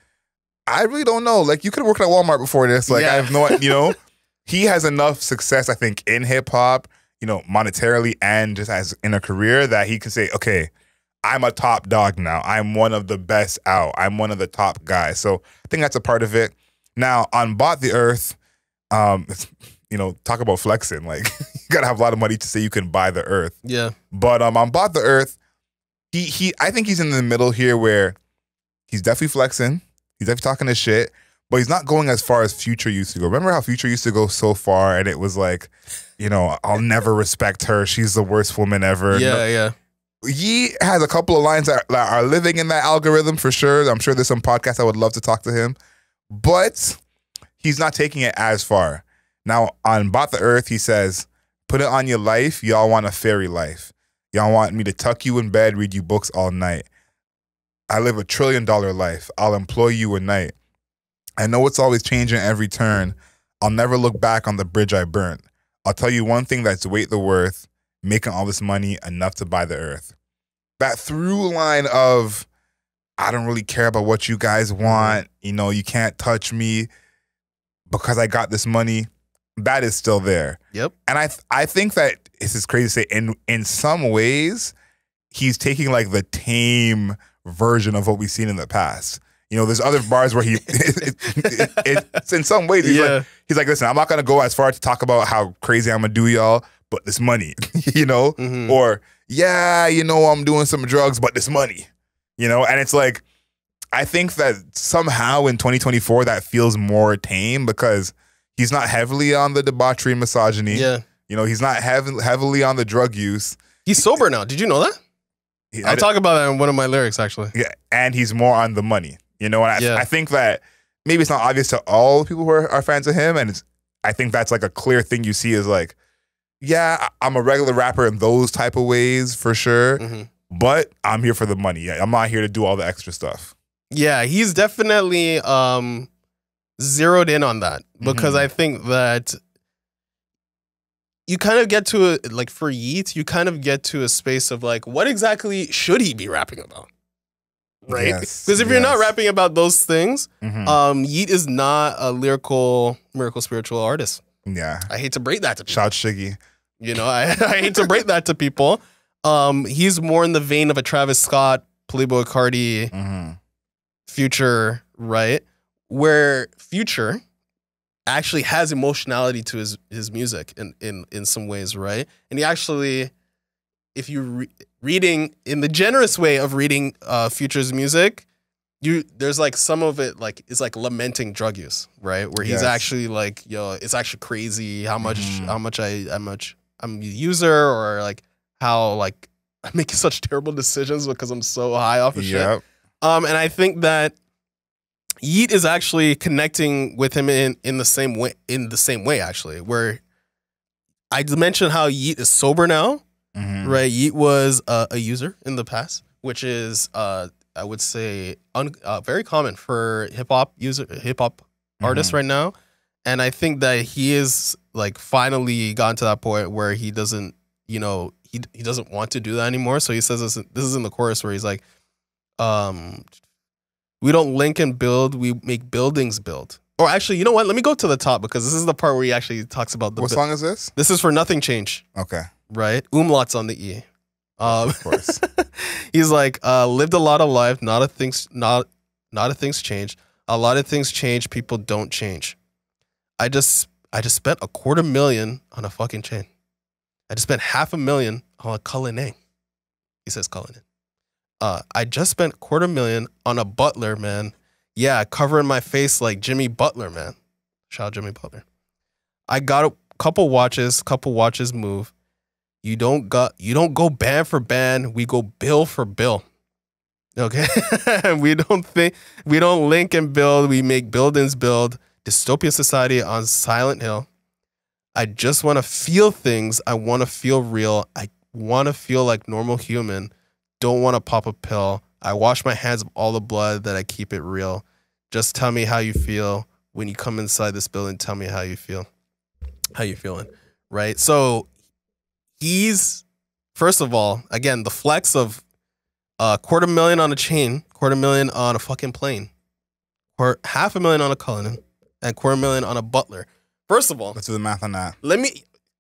I really don't know. Like, you could have worked at Walmart before this. Like, I have no, he has enough success, I think, in hip hop, monetarily and just as in a career, that he can say, okay, I'm a top dog now. I'm one of the best out. I'm one of the top guys. So I think that's a part of it. Now on Bought the Earth, talk about flexing. Like, you gotta have a lot of money to say you can buy the earth. Yeah. But on Bought the Earth, I think he's in the middle here, where he's definitely flexing. He's definitely talking his shit, but he's not going as far as Future used to go. Remember how Future used to go so far, and it was like, I'll never respect her. She's the worst woman ever. Yeah. He has a couple of lines that are living in that algorithm for sure. I'm sure there's some podcasts I would love to talk to him, but he's not taking it as far. Now, on Bought the Earth, he says, put it on your life. Y'all want a fairy life. Y'all want me to tuck you in bed, read you books all night. I live $1 trillion life. I'll employ you a night. I know it's always changing every turn. I'll never look back on the bridge I burnt. I'll tell you one thing that's weight the worth, making all this money enough to buy the earth. That through line of, I don't really care about what you guys want. You can't touch me because I got this money. That is still there. Yep. And I think that this is crazy to say, in some ways, he's taking like the tame version of what we've seen in the past. There's other bars where it's in some ways, he's like, listen, I'm not going to go as far to talk about how crazy I'm going to do y'all, but this money, or I'm doing some drugs, but this money, and it's like, I think that somehow in 2024, that feels more tame, because he's not heavily on the debauchery and misogyny. Yeah. He's not heavily on the drug use. He's sober now. Did you know that? I'll talk about that in one of my lyrics, actually. Yeah, and he's more on the money. And I think that maybe it's not obvious to all people who are fans of him, and I think that's like a clear thing you see is like, yeah, I'm a regular rapper in those type of ways for sure, but I'm here for the money. I'm not here to do all the extra stuff. Yeah, he's definitely zeroed in on that because I think that you kind of get to a, like for Yeat, you kind of get to a space of like, what exactly should he be rapping about? Right? Because if you're not rapping about those things, Yeat is not a lyrical, miracle spiritual artist. Yeah. I hate to break that to people. Shout Shiggy. You know, I hate to break that to people. He's more in the vein of a Travis Scott, Playboi Carti, Future, right? Where Future actually has emotionality to his music in some ways, right? And he actually, if you reading in the generous way of reading Future's music, there's like some of it like is like lamenting drug use, right? Where he's actually like, yo, it's actually crazy how much I'm a user, or like how like I'm making such terrible decisions because I'm so high off of shit. And I think that Yeat is actually connecting with him in the same way actually, where I mentioned how Yeat is sober now, right? Yeat was a user in the past, which is I would say very common for hip hop artists right now, and I think that he is like finally gotten to that point where he doesn't, you know, he doesn't want to do that anymore. So he says this is in the chorus where he's like, we don't link and build, we make buildings build. Or actually, you know what? Let me go to the top because this is the part where he actually talks about the. What song is this? This is for Nothing Change. Okay. Right? Umlaut's on the E. Of course. He's like, lived a lot of life, not a thing's changed. A lot of things change, people don't change. I just spent $250,000 on a fucking chain. I just spent $500,000 on a Cullinan. He says Cullinan. I just spent $250,000 on a butler, man. Yeah, covering my face like Jimmy Butler, man. Shout out Jimmy Butler. I got a couple watches move. You don't go band for band, we go bill for bill. Okay? we don't link and build, we make buildings build. Dystopia society on Silent Hill. I just want to feel things. I want to feel real. I want to feel like normal human. Don't want to pop a pill. I wash my hands of all the blood that I keep it real. Just tell me how you feel when you come inside this building. Tell me how you feel. How you feeling? Right? So he's, first of all, again, the flex of $250,000 on a chain, $250,000 on a fucking plane, or $500,000 on a Cullinan, and $250,000 on a butler. First of all, let's do the math on that.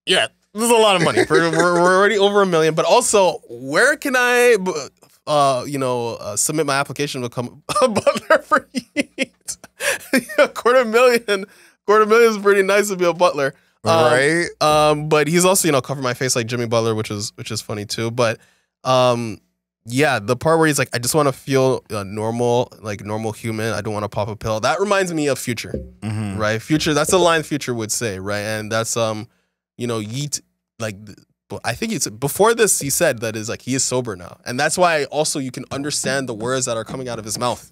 Yeah, this is a lot of money. we're already over $1 million. But also, where can I, submit my application to become a butler for Yeat? $250,000 is pretty nice to be a butler, right? But he's also cover my face like Jimmy Butler, which is funny too. But yeah, the part where he's like, I just want to feel normal, like normal human. I don't want to pop a pill. That reminds me of Future, right? Future, that's a line Future would say, right? And that's Yeat, like, I think it's before this he said that is like he is sober now, and that's why also you can understand the words that are coming out of his mouth,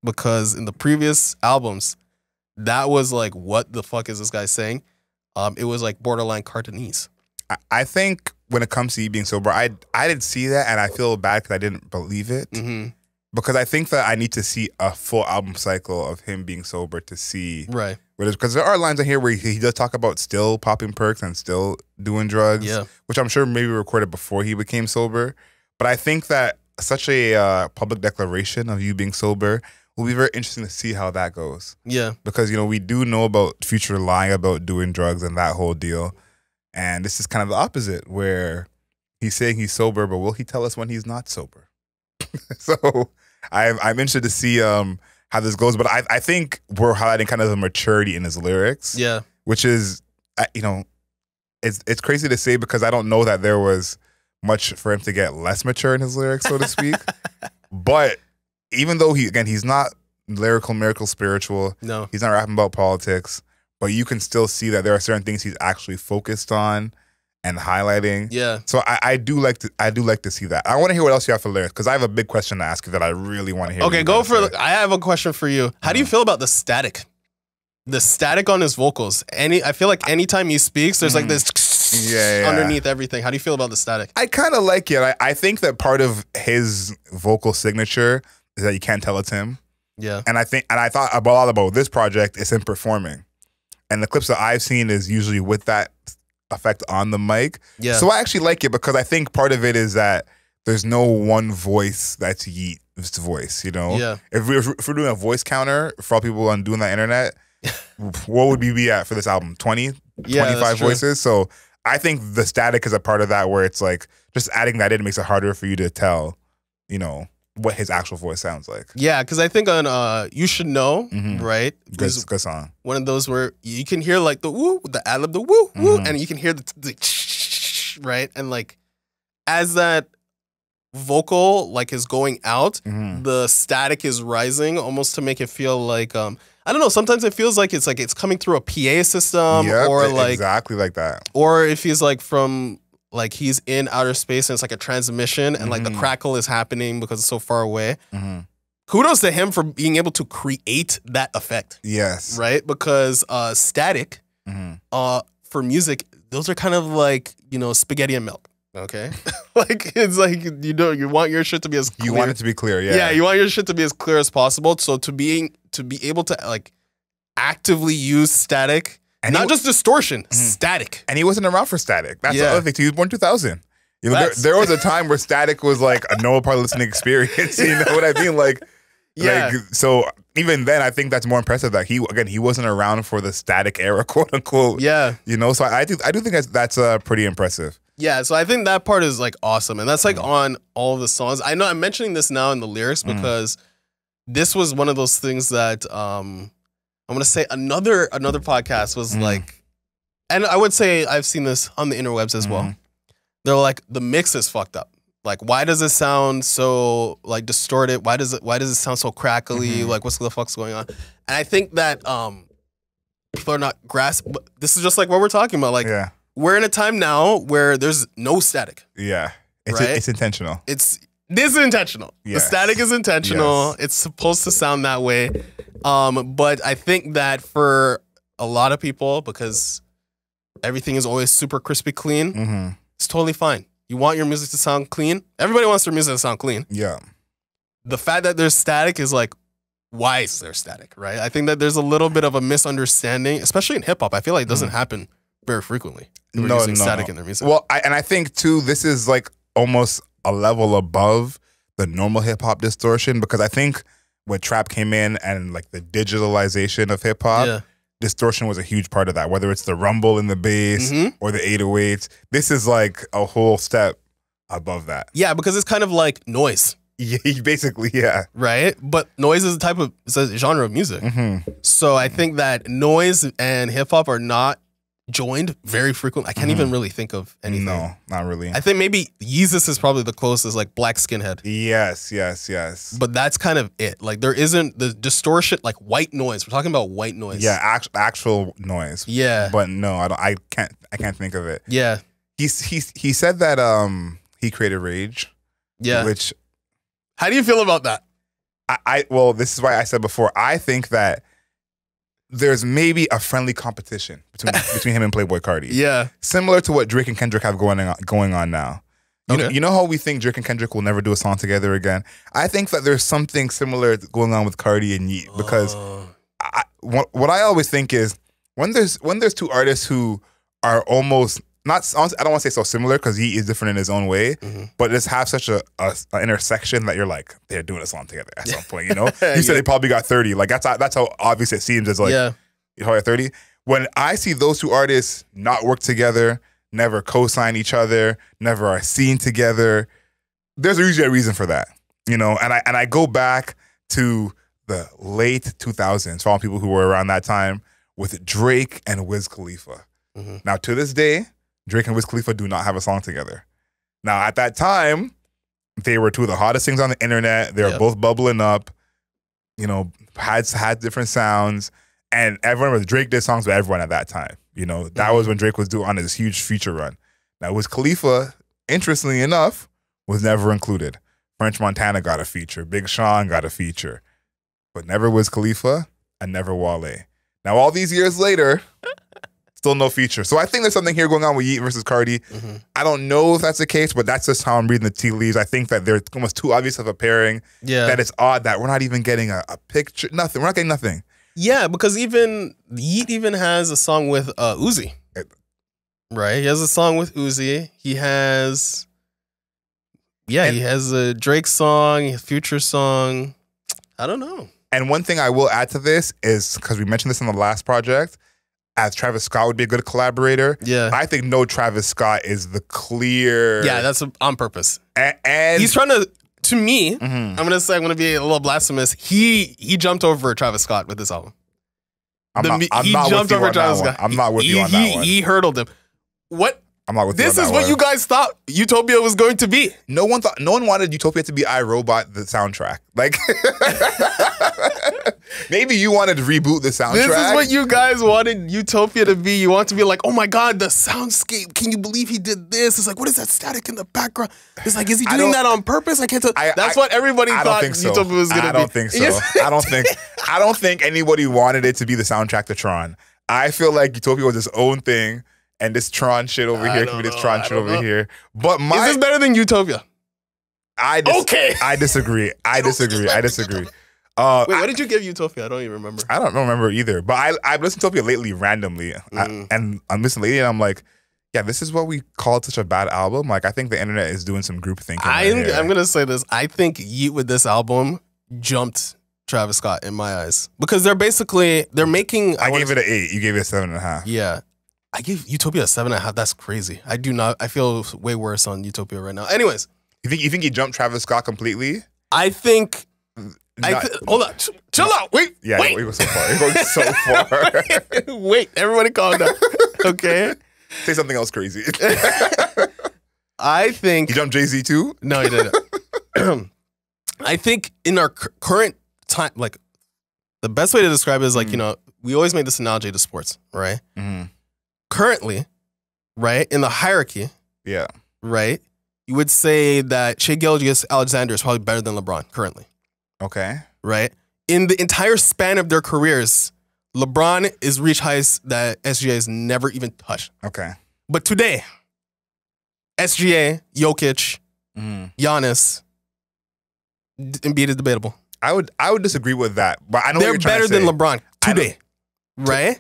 because in the previous albums, that was like, what the fuck is this guy saying? It was like borderline Cartonese. I think when it comes to you being sober, I didn't see that, and I feel bad because I didn't believe it. Because I think that I need to see a full album cycle of him being sober to see. Right. Because there are lines in here where he does talk about still popping perks and still doing drugs, which I'm sure maybe recorded before he became sober. But I think that such a public declaration of you being sober will be very interesting to see how that goes. Yeah. Because, we do know about Future lying about doing drugs and that whole deal. And this is kind of the opposite, where he's saying he's sober, but will he tell us when he's not sober? So I'm interested to see how this goes. But I think we're highlighting kind of the maturity in his lyrics. Yeah. Which is, it's crazy to say because I don't know that there was much for him to get less mature in his lyrics, so to speak. But even though he's not lyrical, miracle, spiritual. No. He's not rapping about politics. But you can still see that there are certain things he's actually focused on and highlighting. Yeah. So I do like to see that. I want to hear what else you have for lyrics, because I have a big question to ask you that I really want to hear. Okay, go for it. I have a question for you. How do you feel about the static? The static on his vocals. I feel like anytime he speaks, there's like this underneath everything. How do you feel about the static? I kind of like it. I think that part of his vocal signature is that you can't tell it's him. Yeah. And I thought a lot about this project is him performing. And the clips that I've seen is usually with that effect on the mic. Yeah. So I actually like it because I think part of it is that there's no one voice that's Yeat's voice, you know? Yeah. If we're doing a voice counter for all people on doing that internet, what would we be at for this album? 20, 25 voices? So I think the static is a part of that where it's like just adding that in makes it harder for you to tell, you know, what his actual voice sounds like. Yeah, because I think on You Should Know, right? Good song. One of those where you can hear like the woo, the ad-lib, the woo, woo, and you can hear the right? And like as that vocal like is going out, the static is rising almost to make it feel like I don't know, sometimes it feels like it's coming through a PA system or like exactly like that. Or it feels like from like he's in outer space and it's like a transmission and like the crackle is happening because it's so far away. Kudos to him for being able to create that effect. Yes. Right? Because static for music, those are kind of like, you know, spaghetti and milk. Okay? Like it's like you want your shit to be as clear. You want it to be clear, yeah. Yeah, you want your shit to be as clear as possible. So to be able to like actively use static, and not just distortion, static. And he wasn't around for static. That's the other thing too. He was born 2000. You know, there was a time where static was like a normal part of listening experience. You know what I mean? Like, so even then, I think that's more impressive that he wasn't around for the static era, quote unquote. Yeah. You know, so I do think that's pretty impressive. Yeah, so I think that part is like awesome, and that's like on all of the songs. I know I'm mentioning this now in the lyrics because this was one of those things that I'm gonna say another podcast was like, and I would say I've seen this on the interwebs as well. They're like, the mix is fucked up. Like, why does it sound so like distorted? Why does it sound so crackly? Like, what's the fuck's going on? And I think that people are not grasping. This is just like what we're talking about. Like, we're in a time now where there's no static. Yeah, it's intentional. This is intentional. Yes. The static is intentional. Yes. It's supposed to sound that way. But I think that for a lot of people, because everything is always super crispy clean, it's totally fine. You want your music to sound clean. Everybody wants their music to sound clean. Yeah. The fact that there's static is like, why is there static, right? I think that there's a little bit of a misunderstanding, especially in hip hop. I feel like it doesn't happen very frequently. Using static in their music. Well, I think too, this is like almost a level above the normal hip hop distortion, because I think when trap came in and like the digitalization of hip hop, distortion was a huge part of that. Whether it's the rumble in the bass or the 808s, this is like a whole step above that. Yeah, because it's kind of like noise. Yeah, basically, yeah. Right? But noise is it's a genre of music. So I think that noise and hip hop are not joined very frequently. I can't even really think of anything. No, not really. I think maybe Yeezus is probably the closest, like Black Skinhead. Yes. But that's kind of it. Like there isn't the distortion, like white noise. We're talking about white noise. Yeah, actual noise. Yeah. But no, I can't think of it. Yeah. He said that he created Rage. Yeah. Which, how do you feel about that? Well, this is why I said before, I think that there's maybe a friendly competition between him and Playboi Carti. Yeah. Similar to what Drake and Kendrick have going on now. You know how we think Drake and Kendrick will never do a song together again? I think that there's something similar going on with Carti and Yeat, because what I always think is when there's two artists who are almost not, I don't want to say so similar, because he is different in his own way, but just have such a intersection that you're like, they're doing a song together at some point, you know? You said they probably got 30. Like that's how obvious it seems. As like, you know, 30. When I see those two artists not work together, never co-sign each other, never are seen together, there's usually a reason for that, you know? And I go back to the late 2000s, for all people who were around that time, with Drake and Wiz Khalifa. Now, to this day, Drake and Wiz Khalifa do not have a song together. Now, at that time, they were two of the hottest things on the internet. They were both bubbling up, you know, had different sounds, and everyone was Drake did songs with everyone at that time. You know, that was when Drake was doing on his huge feature run. Now, Wiz Khalifa, interestingly enough, was never included. French Montana got a feature. Big Sean got a feature. But never Wiz Khalifa and never Wale. Now, all these years later, Still no feature. So I think there's something here going on with Yeat versus Carti. I don't know if that's the case, but that's just how I'm reading the tea leaves. I think that they're almost too obvious of a pairing. Yeah. That it's odd that we're not even getting a picture. Nothing. We're not getting nothing. Yeah, because even Yeat even has a song with Uzi. Right? He has a song with Uzi. He has... Yeah, he has a Drake song, a Future song. I don't know. And one thing I will add to this is, because we mentioned this in the last project, as Travis Scott would be a good collaborator. Yeah. I think no Travis Scott is the clear... Yeah, that's on purpose. And he's trying to me, I'm going to be a little blasphemous. He jumped over Travis Scott with this album. I'm not with you on that one. He hurdled him. What? I'm not with you on that This is what you guys thought Utopia was going to be. No one wanted Utopia to be iRobot, the soundtrack. Like, maybe you wanted to reboot the soundtrack. This is what you guys wanted Utopia to be. You want to be like, oh my God, the soundscape. Can you believe he did this? It's like, what is that static in the background? It's like, is he doing that on purpose? I can't tell. That's what everybody thought Utopia was going to be. I don't think so. I don't think anybody wanted it to be the soundtrack to Tron. I feel like Utopia was its own thing. And this Tron shit over here can be this Tron shit over here. But is this better than Utopia? I disagree. I disagree. Wait, what did you give Utopia? I don't even remember. I don't remember either. But I've listened to Utopia lately randomly. And I'm listening lately and I'm like, yeah, this is what we called such a bad album. Like, I think the internet is doing some group thinking. I'm going to say this. I think Yeat with this album jumped Travis Scott in my eyes. Because they're making... I gave it an 8. You gave it a 7.5. Yeah. I gave Utopia a 7.5. That's crazy. I feel way worse on Utopia right now. Anyways. You think he jumped Travis Scott completely? I think... hold on. Chill out. Wait. Yeah, wait. He goes so far. He goes so far. Wait. Everybody calm down. Okay? Say something else crazy. I think... He jumped Jay-Z too? No, he didn't. I think in our current time, like, the best way to describe it is like, you know, we always make this analogy to sports, right? Currently, right, in the hierarchy, right, you would say that Shai Gilgeous-Alexander is probably better than LeBron currently. Okay. Right? In the entire span of their careers, LeBron is reached heights that SGA has never even touched. Okay. But today, SGA, Jokic, Giannis, Embiid is debatable. I would disagree with that, but I know they're better than LeBron today, right?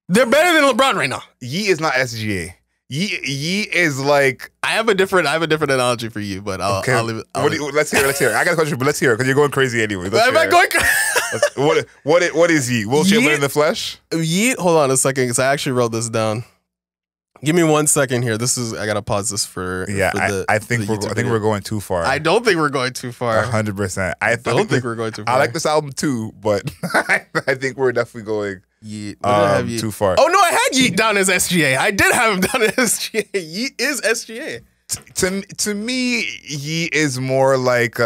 They're better than LeBron right now. Yeat is not SGA. Yeat is like... I have a different analogy for you, but I'll leave it. Let's hear it. I got a question, but let's hear it because you're going crazy anyway. Am I going crazy? What is Yeat? Will Chamberlain in the flesh? Yeat, hold on a second because I actually wrote this down. Give me 1 second here. I gotta pause this for. Yeah, I think we're going too far. I don't think we're going too far. 100%. I don't think we're going too far. I like this album too, but I think we're definitely going too far. Oh no, I had Yeat down as SGA. I did have him down as SGA. Yeat is SGA. To me, Yeat is more like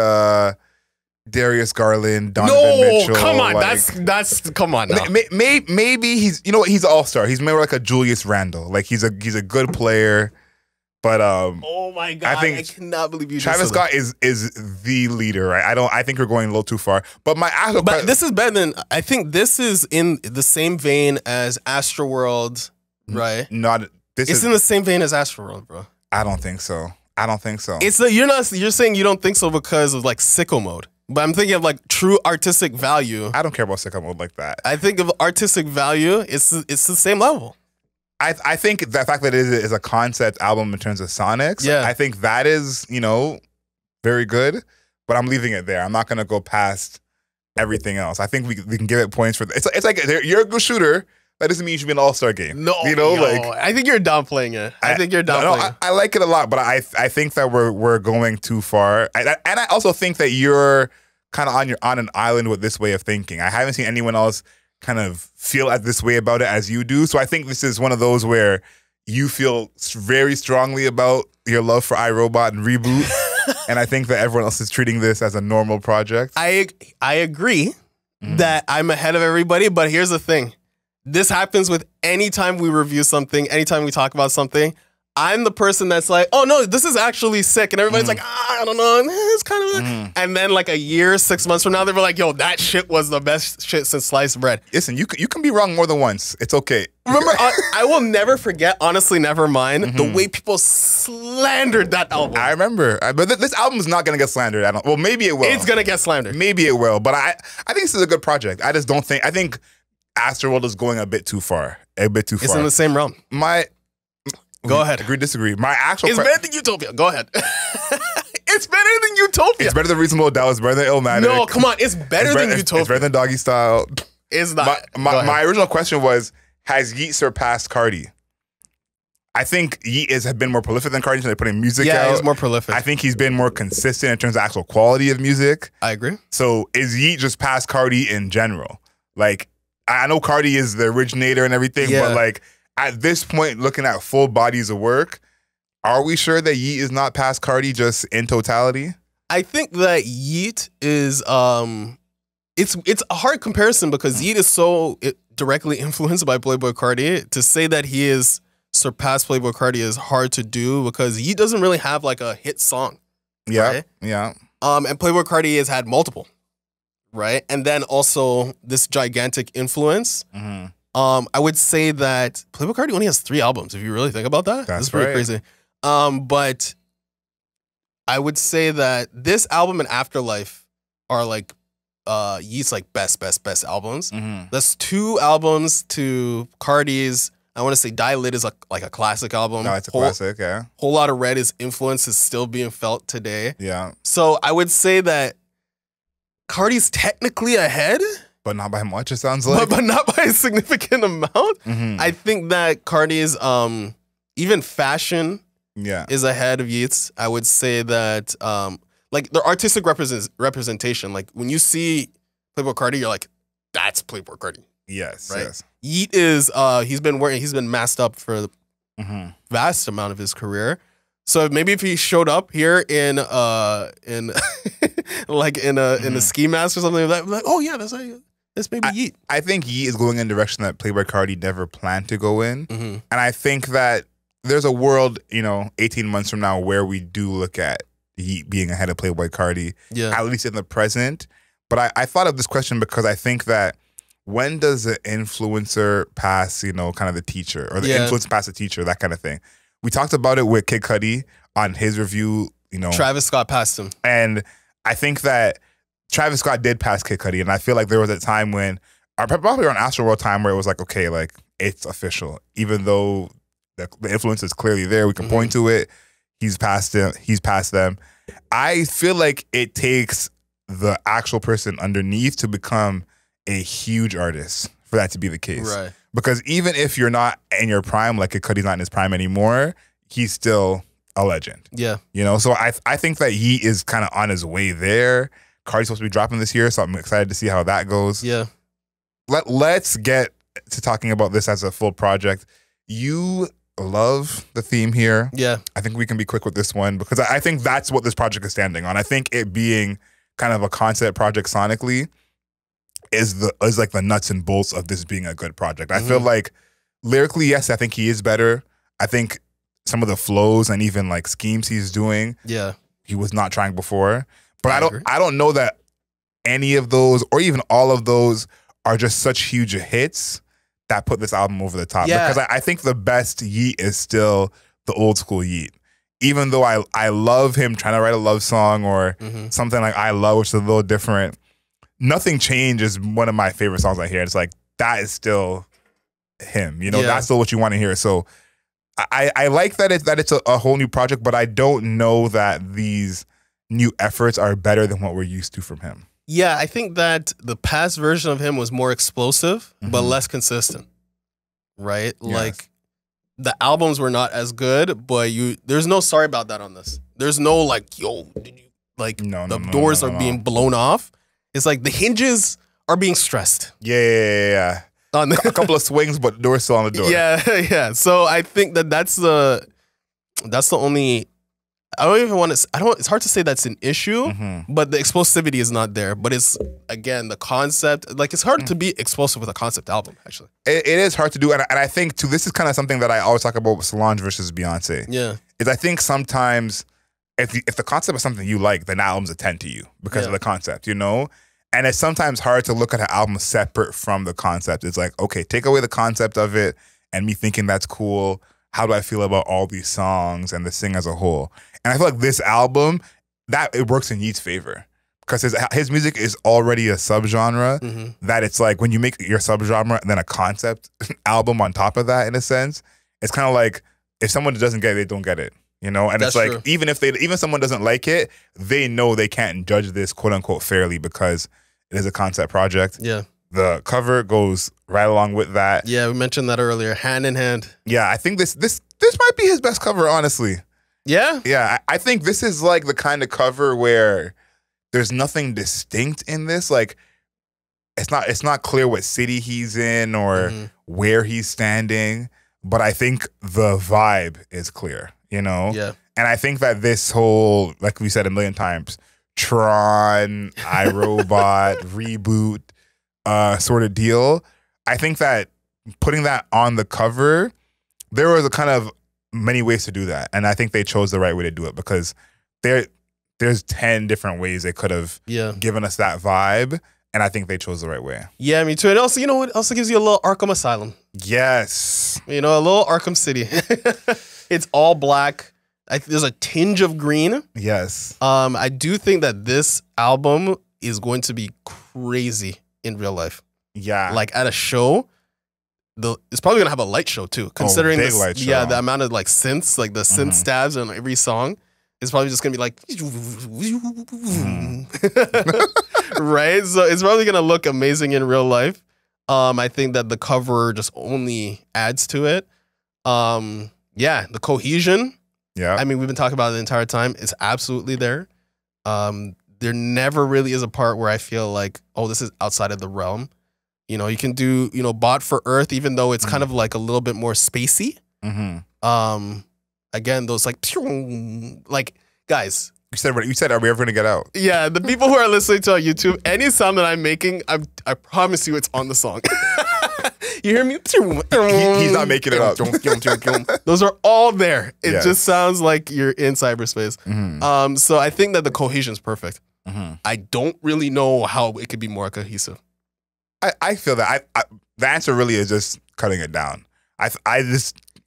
Darius Garland, Donovan Mitchell. No, come on, like, that's come on now. Maybe he's he's an all-star. He's more like a Julius Randle. Like he's a good player, but oh my God, I cannot believe you. Travis Scott is the leader, right? I think we're going a little too far. But this is better than I think. This is in the same vein as Astroworld, right? It's in the same vein as Astroworld, bro. I don't think so. You're saying you don't think so because of like sicko mode. But I'm thinking of like true artistic value. I don't care about sicko mode like that. I think of artistic value, it's the same level. I think the fact that it is a concept album in terms of sonics, I think that is, very good. But I'm leaving it there. I'm not gonna go past everything else. I think we can give it points for it's like you're a good shooter. That doesn't mean you should be in an all-star game. No, I think you're downplaying it. I like it a lot, but I think that we're going too far. And I also think that you're kind of on an island with this way of thinking. I haven't seen anyone else kind of feel this way about it as you do. So I think this is one of those where you feel very strongly about your love for iRobot and Reboot. And I think that everyone else is treating this as a normal project. I agree that I'm ahead of everybody, but here's the thing. This happens with any time we review something, anytime we talk about something. I'm the person that's like, oh no, this is actually sick, and everybody's like, I don't know, it's kind of. And then like a year, 6 months from now, they were like, yo, that shit was the best shit since sliced bread. Listen, you can be wrong more than once. It's okay. Remember, I will never forget. Honestly, never mind the way people slandered that album. I remember, but this album is not gonna get slandered. Well, maybe it will. It's gonna get slandered. Maybe it will, but I think this is a good project. I just don't think. I think Astroworld is going a bit too far. It's in the same realm. Go ahead. Agree, disagree. My actual It's better than Utopia. Go ahead. It's better than Utopia. It's better than Reasonable Doubt. It's better than Illmatic. No, come on. It's better than Utopia. It's better than Doggy Style. It's not. My original question was, has Yeat surpassed Carti? I think Yeat has been more prolific than Carti, so they're putting music out. Yeah, he's more prolific. I think he's been more consistent in terms of actual quality of music. I agree. So is Yeat just past Carti in general? Like, I know Carti is the originator and everything, but like, at this point, looking at full bodies of work, are we sure that Yeat is not past Carti just in totality? I think that Yeat is it's a hard comparison because Yeat is so directly influenced by Playboi Carti. To say that he is surpassed Playboi Carti is hard to do because Yeat doesn't really have like a hit song. Yeah, right? yeah. And Playboi Carti has had multiple, right? And then also this gigantic influence. I would say that Playboi Carti only has 3 albums, if you really think about that. That's pretty crazy. But I would say that this album and Afterlife are like Yeat's like best albums. That's 2 albums to Carti's. I want to say Die Lit is like a classic album. No, it's a classic, yeah. Whole Lot of Red, his influence is still being felt today. Yeah. So I would say that Carti's technically ahead. But not by much, it sounds like. But not by a significant amount. I think that Carti's even fashion is ahead of Yeat's. I would say that like their artistic representation, like when you see Playboi Carti, you're like, that's Playboi Carti. Yes, right? yes. Yeat is he's been masked up for the vast amount of his career. So maybe if he showed up here in like in a ski mask or something like that, like, oh yeah, that's maybe Yeat. I think Yeat is going in a direction that Playboi Carti never planned to go in. And I think that there's a world, 18 months from now where we do look at Yeat being ahead of Playboi Carti, at least in the present. But I thought of this question because I think that when does the influencer pass, kind of the teacher, or the influencer pass the teacher, that kind of thing. We talked about it with Kid Cudi on his review, Travis Scott passed him. And I think that Travis Scott did pass Kid Cudi, and I feel like there was a time when, probably around Astroworld time, where it was like, okay, like it's official. Even though the influence is clearly there, we can point to it. He's passed them. I feel like it takes the actual person underneath to become a huge artist for that to be the case. Right. Because even if you're not in your prime, like Kid Cudi's not in his prime anymore, he's still a legend. Yeah. So I think that he is kind of on his way there. Carti's supposed to be dropping this year, so I'm excited to see how that goes. Yeah. Let's get to talking about this as a full project. You love the theme here. Yeah. I think we can be quick with this one because I think that's what this project is standing on. I think it being kind of a concept project sonically is like the nuts and bolts of this being a good project. I feel like lyrically, yes, I think he is better. I think some of the flows and even like schemes he's doing, he was not trying before. But I don't know that any of those or even all of those are just such huge hits that put this album over the top. Yeah. Because I think the best Yeat is still the old school Yeat. Even though I love him trying to write a love song or something like I Love, which is a little different. Nothing Changed is one of my favorite songs I hear. It's like, that is still him. That's still what you want to hear. So I like that it's a whole new project, but I don't know that these new efforts are better than what we're used to from him. Yeah, I think that the past version of him was more explosive, but less consistent. Right? Yes. Like, the albums were not as good, but there's no sorry about that on this. There's no like, yo, did you like the doors are being blown off. It's like the hinges are being stressed. Yeah. A couple of swings, but the door's still on the door. Yeah. So I think that's the only I don't even want to. I don't. It's hard to say that's an issue, but the explosivity is not there. But it's again the concept. Like it's hard to be explosive with a concept album. Actually, it is hard to do, and I think too. This is kind of something that I always talk about with Solange versus Beyonce. Yeah, is I think sometimes if the concept is something you like, then albums attend to you because of the concept, you know. And it's sometimes hard to look at an album separate from the concept. It's like, okay, take away the concept of it, and me thinking that's cool. How do I feel about all these songs and the thing as a whole? And I feel like this album, that it works in Yeat's favor because his music is already a subgenre that it's like when you make your subgenre and then a concept album on top of that, in a sense, it's kind of like if someone doesn't get it, they don't get it, you know? And it's like true. even someone doesn't like it, they know they can't judge this quote unquote fairly because it is a concept project. Yeah. The cover goes right along with that. Yeah, we mentioned that earlier, hand in hand. Yeah, I think this might be his best cover, honestly. Yeah? Yeah, I think this is like the kind of cover where there's nothing distinct in this. Like, it's not clear what city he's in or where he's standing, but I think the vibe is clear, you know? Yeah. And I think that this whole, like we said a million times, Tron, iRobot, reboot, sort of deal. I think that putting that on the cover, there was a kind of many ways to do that, and I think they chose the right way to do it because there's 10 different ways they could have given us that vibe, and I think they chose the right way. Yeah, me too. And also, you know what? Also gives you a little Arkham Asylum. Yes. You know, a little Arkham City. It's all black. There's a tinge of green. Yes. I do think that this album is going to be crazy in real life. Yeah. Like at a show, it's probably gonna have a light show too. Considering big light show. Yeah, the amount of like synths, like the synth stabs on every song, is probably just gonna be like right? So it's probably gonna look amazing in real life. I think that the cover just only adds to it. Yeah, the cohesion. Yeah. I mean, we've been talking about it the entire time. It's absolutely there. There never really is a part where I feel like, oh, this is outside of the realm. You know, you can do, you know, Bot for Earth, even though it's kind of like a little bit more spacey. Again, those like guys. You said, are we ever gonna get out? Yeah, the people who are listening to our YouTube, any sound that I'm making, I promise you it's on the song. You hear me? He's not making it up. Those are all there. It just sounds like you're in cyberspace. So I think that the cohesion is perfect. I don't really know how it could be more cohesive. I feel that the answer really is just cutting it down.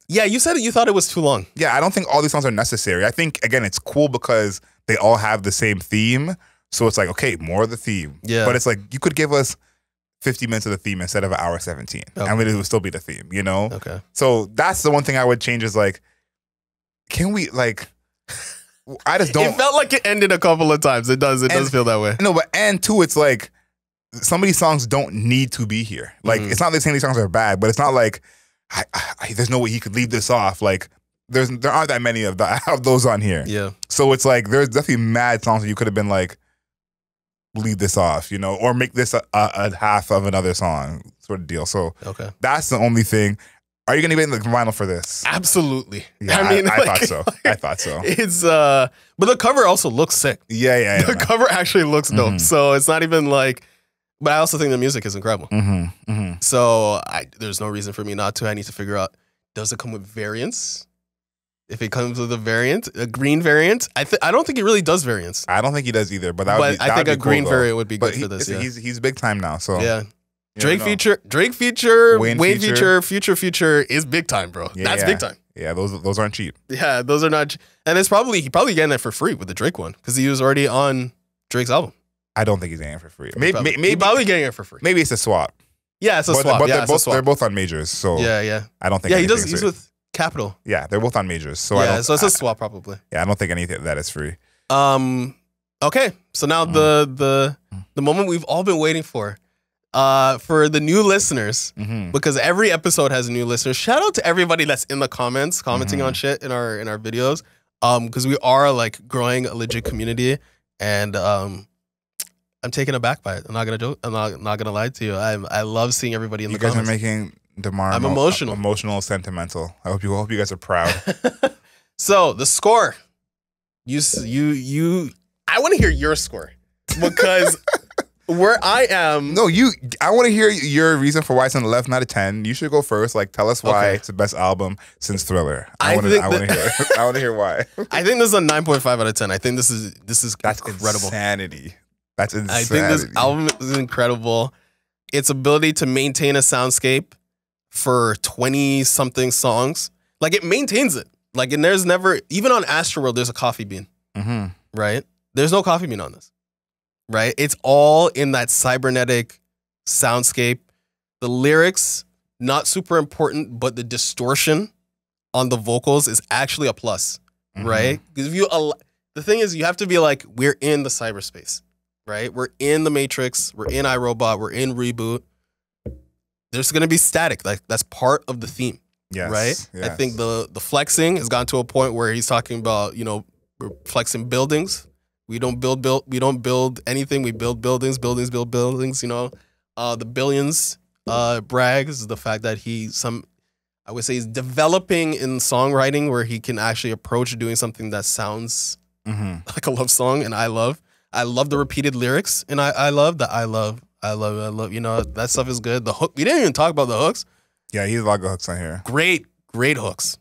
Yeah, you said it. You thought it was too long. Yeah, I don't think all these songs are necessary. I think again, it's cool because they all have the same theme. So it's like, okay, more of the theme. Yeah, but it's like you could give us 50 minutes of the theme instead of an hour 17. Okay. I mean, it would still be the theme, you know? Okay. So that's the one thing I would change is like, can we like? I just don't. It felt like it ended a couple of times. It does feel that way. No, but and two, it's like some of these songs don't need to be here. Like it's not that saying these songs are bad, but it's not like there's no way he could leave this off. Like there aren't that many of those on here. Yeah. So it's like there's definitely mad songs that you could have been like, leave this off, you know, or make this a half of another song sort of deal. So that's the only thing. Are you gonna be in the vinyl for this? Absolutely. Yeah, I mean, I thought so. I thought so. It's but the cover also looks sick. Yeah. The cover actually looks dope. So it's not even like, but I also think the music is incredible. So there's no reason for me not to. I need to figure out, does it come with variants? If it comes with a green variant, I don't think it really does variants. I don't think he does either. But I think a green variant would be good for this. He's big time now. So yeah. Drake feature, Wayne feature, Future is big time, bro. Yeah, That's big time. Yeah, those aren't cheap. Yeah, those are not. And he probably getting it for free with the Drake one because he was already on Drake's album. I don't think he's getting it for free. Maybe probably getting it for free. Maybe it's a swap. Yeah, it's a swap. But they're both on majors. So yeah. I don't think. Yeah, he's with Capital. Yeah, they're both on majors. So yeah, so it's a swap probably. Yeah, I don't think anything that is free. Okay, so now the moment we've all been waiting for the new listeners, because every episode has new listeners. Shout out to everybody that's in the comments, commenting on shit in our videos, because we are like growing a legit community, and I'm taken aback by it. I'm not gonna joke. I'm not gonna lie to you. I love seeing everybody in the comments. You guys are making Démar. I'm emotional. Emotional, sentimental. I hope you guys are proud. So the score I want to hear your score because where I am. No, I want to hear your reason for why it's on the 11 out of 10. You should go first. Like, tell us why it's the best album since Thriller. I want to hear. I want to hear why. I think this is a 9.5 out of 10. I think this is That's incredible. Insanity. That's insanity. I think this album is incredible. Its ability to maintain a soundscape for 20-something songs. Like, it maintains it. Like, and there's never, even on Astroworld, there's a coffee bean. Right? There's no coffee bean on this. Right? It's all in that cybernetic soundscape. The lyrics, not super important, but the distortion on the vocals is actually a plus. Right? Because the thing is, you have to be like, we're in the cyberspace. Right? We're in the Matrix. We're in iRobot. We're in Reboot. There's going to be static. Like, that's part of the theme. Yes. Right? Yes. I think the flexing has gotten to a point where he's talking about, you know, we're flexing buildings. We don't build anything. We build buildings. Buildings build buildings, you know. The billions brags the fact that I would say he's developing in songwriting where he can actually approach doing something that sounds like a love song, and I love the repeated lyrics, and I love, you know, that stuff is good. The hook, we didn't even talk about the hooks. Yeah, he's a lot of hooks on here. Great hooks.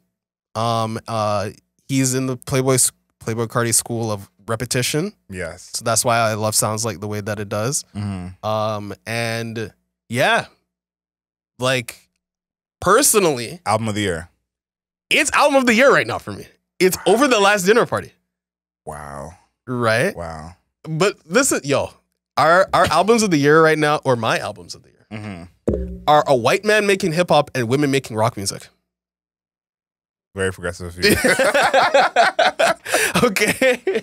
He's in the Playboi Carti school of repetition. Yes. So that's why I love Sounds Like the way that it does. And yeah, like, personally, album of the year. It's album of the year right now for me. It's Over the Last Dinner Party. Wow. Right? Wow. But listen, our albums of the year right now, or my albums of the year, are a white man making hip hop and women making rock music. Very progressive of you. Okay.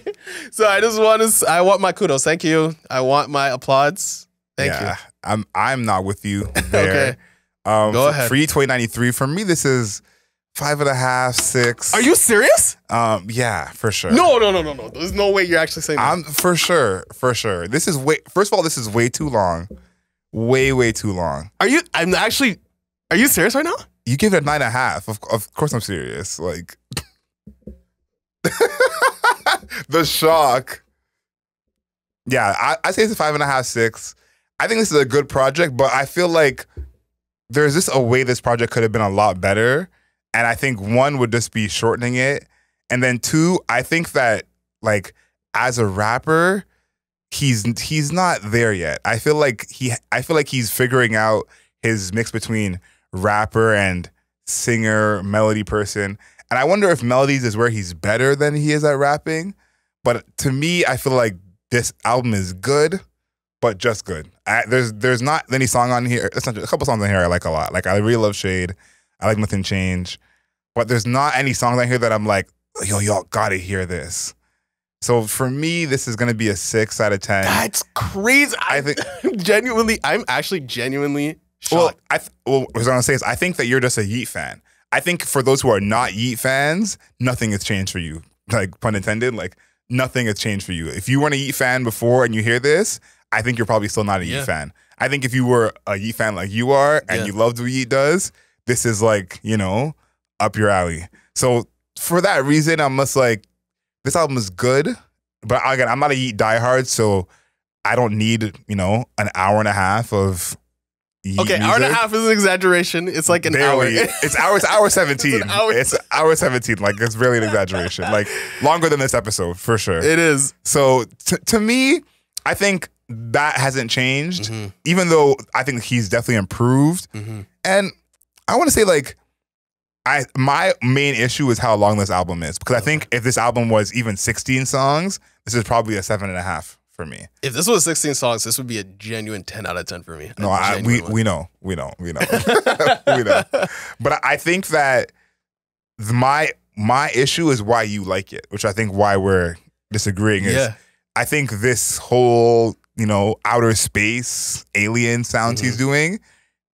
So I want my kudos. Thank you. I want my applauds. Thank you. I'm not with you there. Okay. Go ahead. For you, 2093, for me, this is 5.5, 6. Are you serious? Yeah, for sure. No. There's no way you're actually saying that. For sure. This is first of all, this is way too long. Way too long. Are you serious right now? You give it a 9.5. Of course I'm serious. Like, the shock. Yeah, I say it's a 5.5, 6. I think this is a good project, but I feel like there's just a way this project could have been a lot better. And I think one would just be shortening it. And then two, I think that, like, as a rapper, he's not there yet. I feel like he's figuring out his mix between rapper and singer, melody person. And I wonder if melodies is where he's better than he is at rapping. But to me, I feel like this album is good, but just good. There's not any song on here. It's not a couple songs on here I like a lot. Like, I really love Shade. I like Nothing Change. But there's not any songs on here that I'm like, yo, y'all gotta hear this. So for me, this is gonna be a 6 out of 10. That's crazy. I'm actually genuinely shocked. Well, what I was gonna say is I think that you're just a Yeat fan. I think for those who are not Yeat fans, nothing has changed for you. Like, pun intended, like, nothing has changed for you. If you weren't a Yeat fan before and you hear this, I think you're probably still not a Yeat fan. I think if you were a Yeat fan like you are and you loved what Yeat does, this is like, you know, up your alley. So for that reason, I'm just like, this album is good, but again, I'm not a Yeat diehard, so I don't need, you know, an hour and a half of Yeat music. Hour and a half is an exaggeration. It's like an hour. It's hour 17. It's hour 17. Like, it's really an exaggeration. Like, longer than this episode, for sure. It is. So to me, I think that hasn't changed, even though I think he's definitely improved. And I want to say, like, my main issue is how long this album is, because I think if this album was even 16 songs, this is probably a 7.5 for me. If this was 16 songs, this would be a genuine 10 out of 10 for me. No, we know. We know. But I think that my issue is why you like it, which I think why we're disagreeing is I think this whole, you know, outer space alien sounds he's doing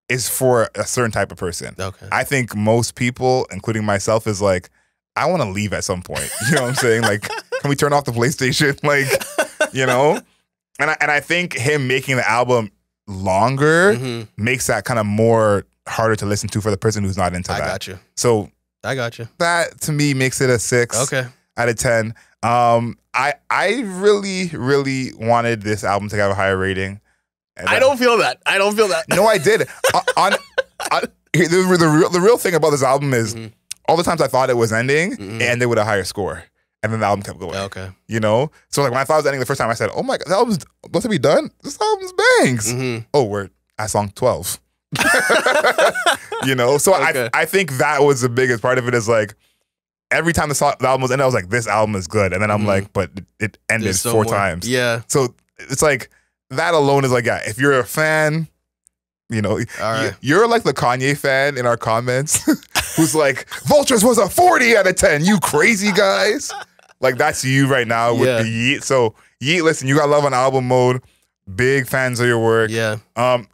is for a certain type of person. Okay. I think most people, including myself, is like, I want to leave at some point. You know what I'm saying? Like, can we turn off the PlayStation? Like, you know? And I think him making the album longer makes that kind of more harder to listen to for the person who's not into that. I got you. So I got you. That, to me, makes it a 6 out of 10. I really wanted this album to have a higher rating. And I don't feel that. I don't feel that. No, I did. The real thing about this album is all the times I thought it was ending, it ended with a higher score. And then the album kept going. Okay. You know? So like when I thought it was ending the first time, I said, oh my God, the album's supposed to be done? This album's bangs. Oh, we're at song 12. You know? So okay. I think that was the biggest part of it is like, every time the album was ended, I was like, this album is good. And then I'm like, but it ended so 4 times. Yeah. So it's like, that alone is like, yeah, if you're a fan, you know, you're like the Kanye fan in our comments who's like, Vultures was a 40 out of 10, you crazy guys. Like, that's you right now with the Yeat. So, Yeat, listen, you got love on album mode. Big fans of your work. Yeah.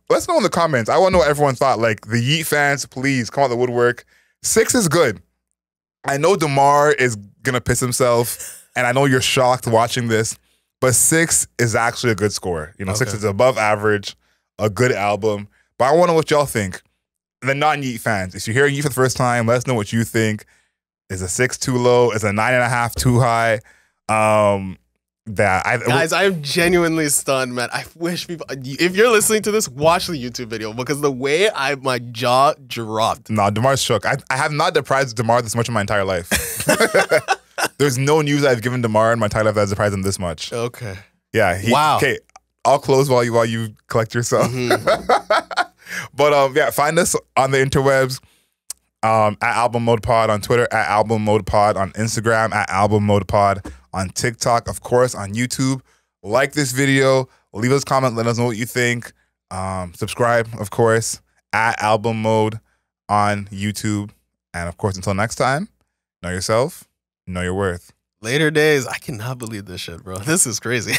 Let's know in the comments. I want to know what everyone thought. Like, the Yeat fans, please come out the woodwork. 6 is good. I know Démar is going to piss himself, and I know you're shocked watching this, but 6 is actually a good score. You know, 6 is above average, a good album. But I want to know what y'all think. The non-Yeat fans, if you're hearing Yeat for the first time, let us know what you think. Is a 6 too low? Is a 9.5 too high? Guys, I'm genuinely stunned, man. I wish people, if you're listening to this, watch the YouTube video because the way my jaw dropped. Nah, Démar's shook. I have not deprived Démar this much in my entire life. There's no news I've given Démar in my entire life that has surprised him this much. Okay. Yeah. Wow. Okay, I'll close while you collect yourself. But yeah, find us on the interwebs. At Album Mode Pod on Twitter, at Album Mode Pod on Instagram, at Album Mode Pod on TikTok, of course, on YouTube. Like this video, leave us a comment, let us know what you think. Subscribe, of course, at Album Mode on YouTube. And of course, until next time, know yourself, know your worth. Later days. I cannot believe this shit, bro. This is crazy.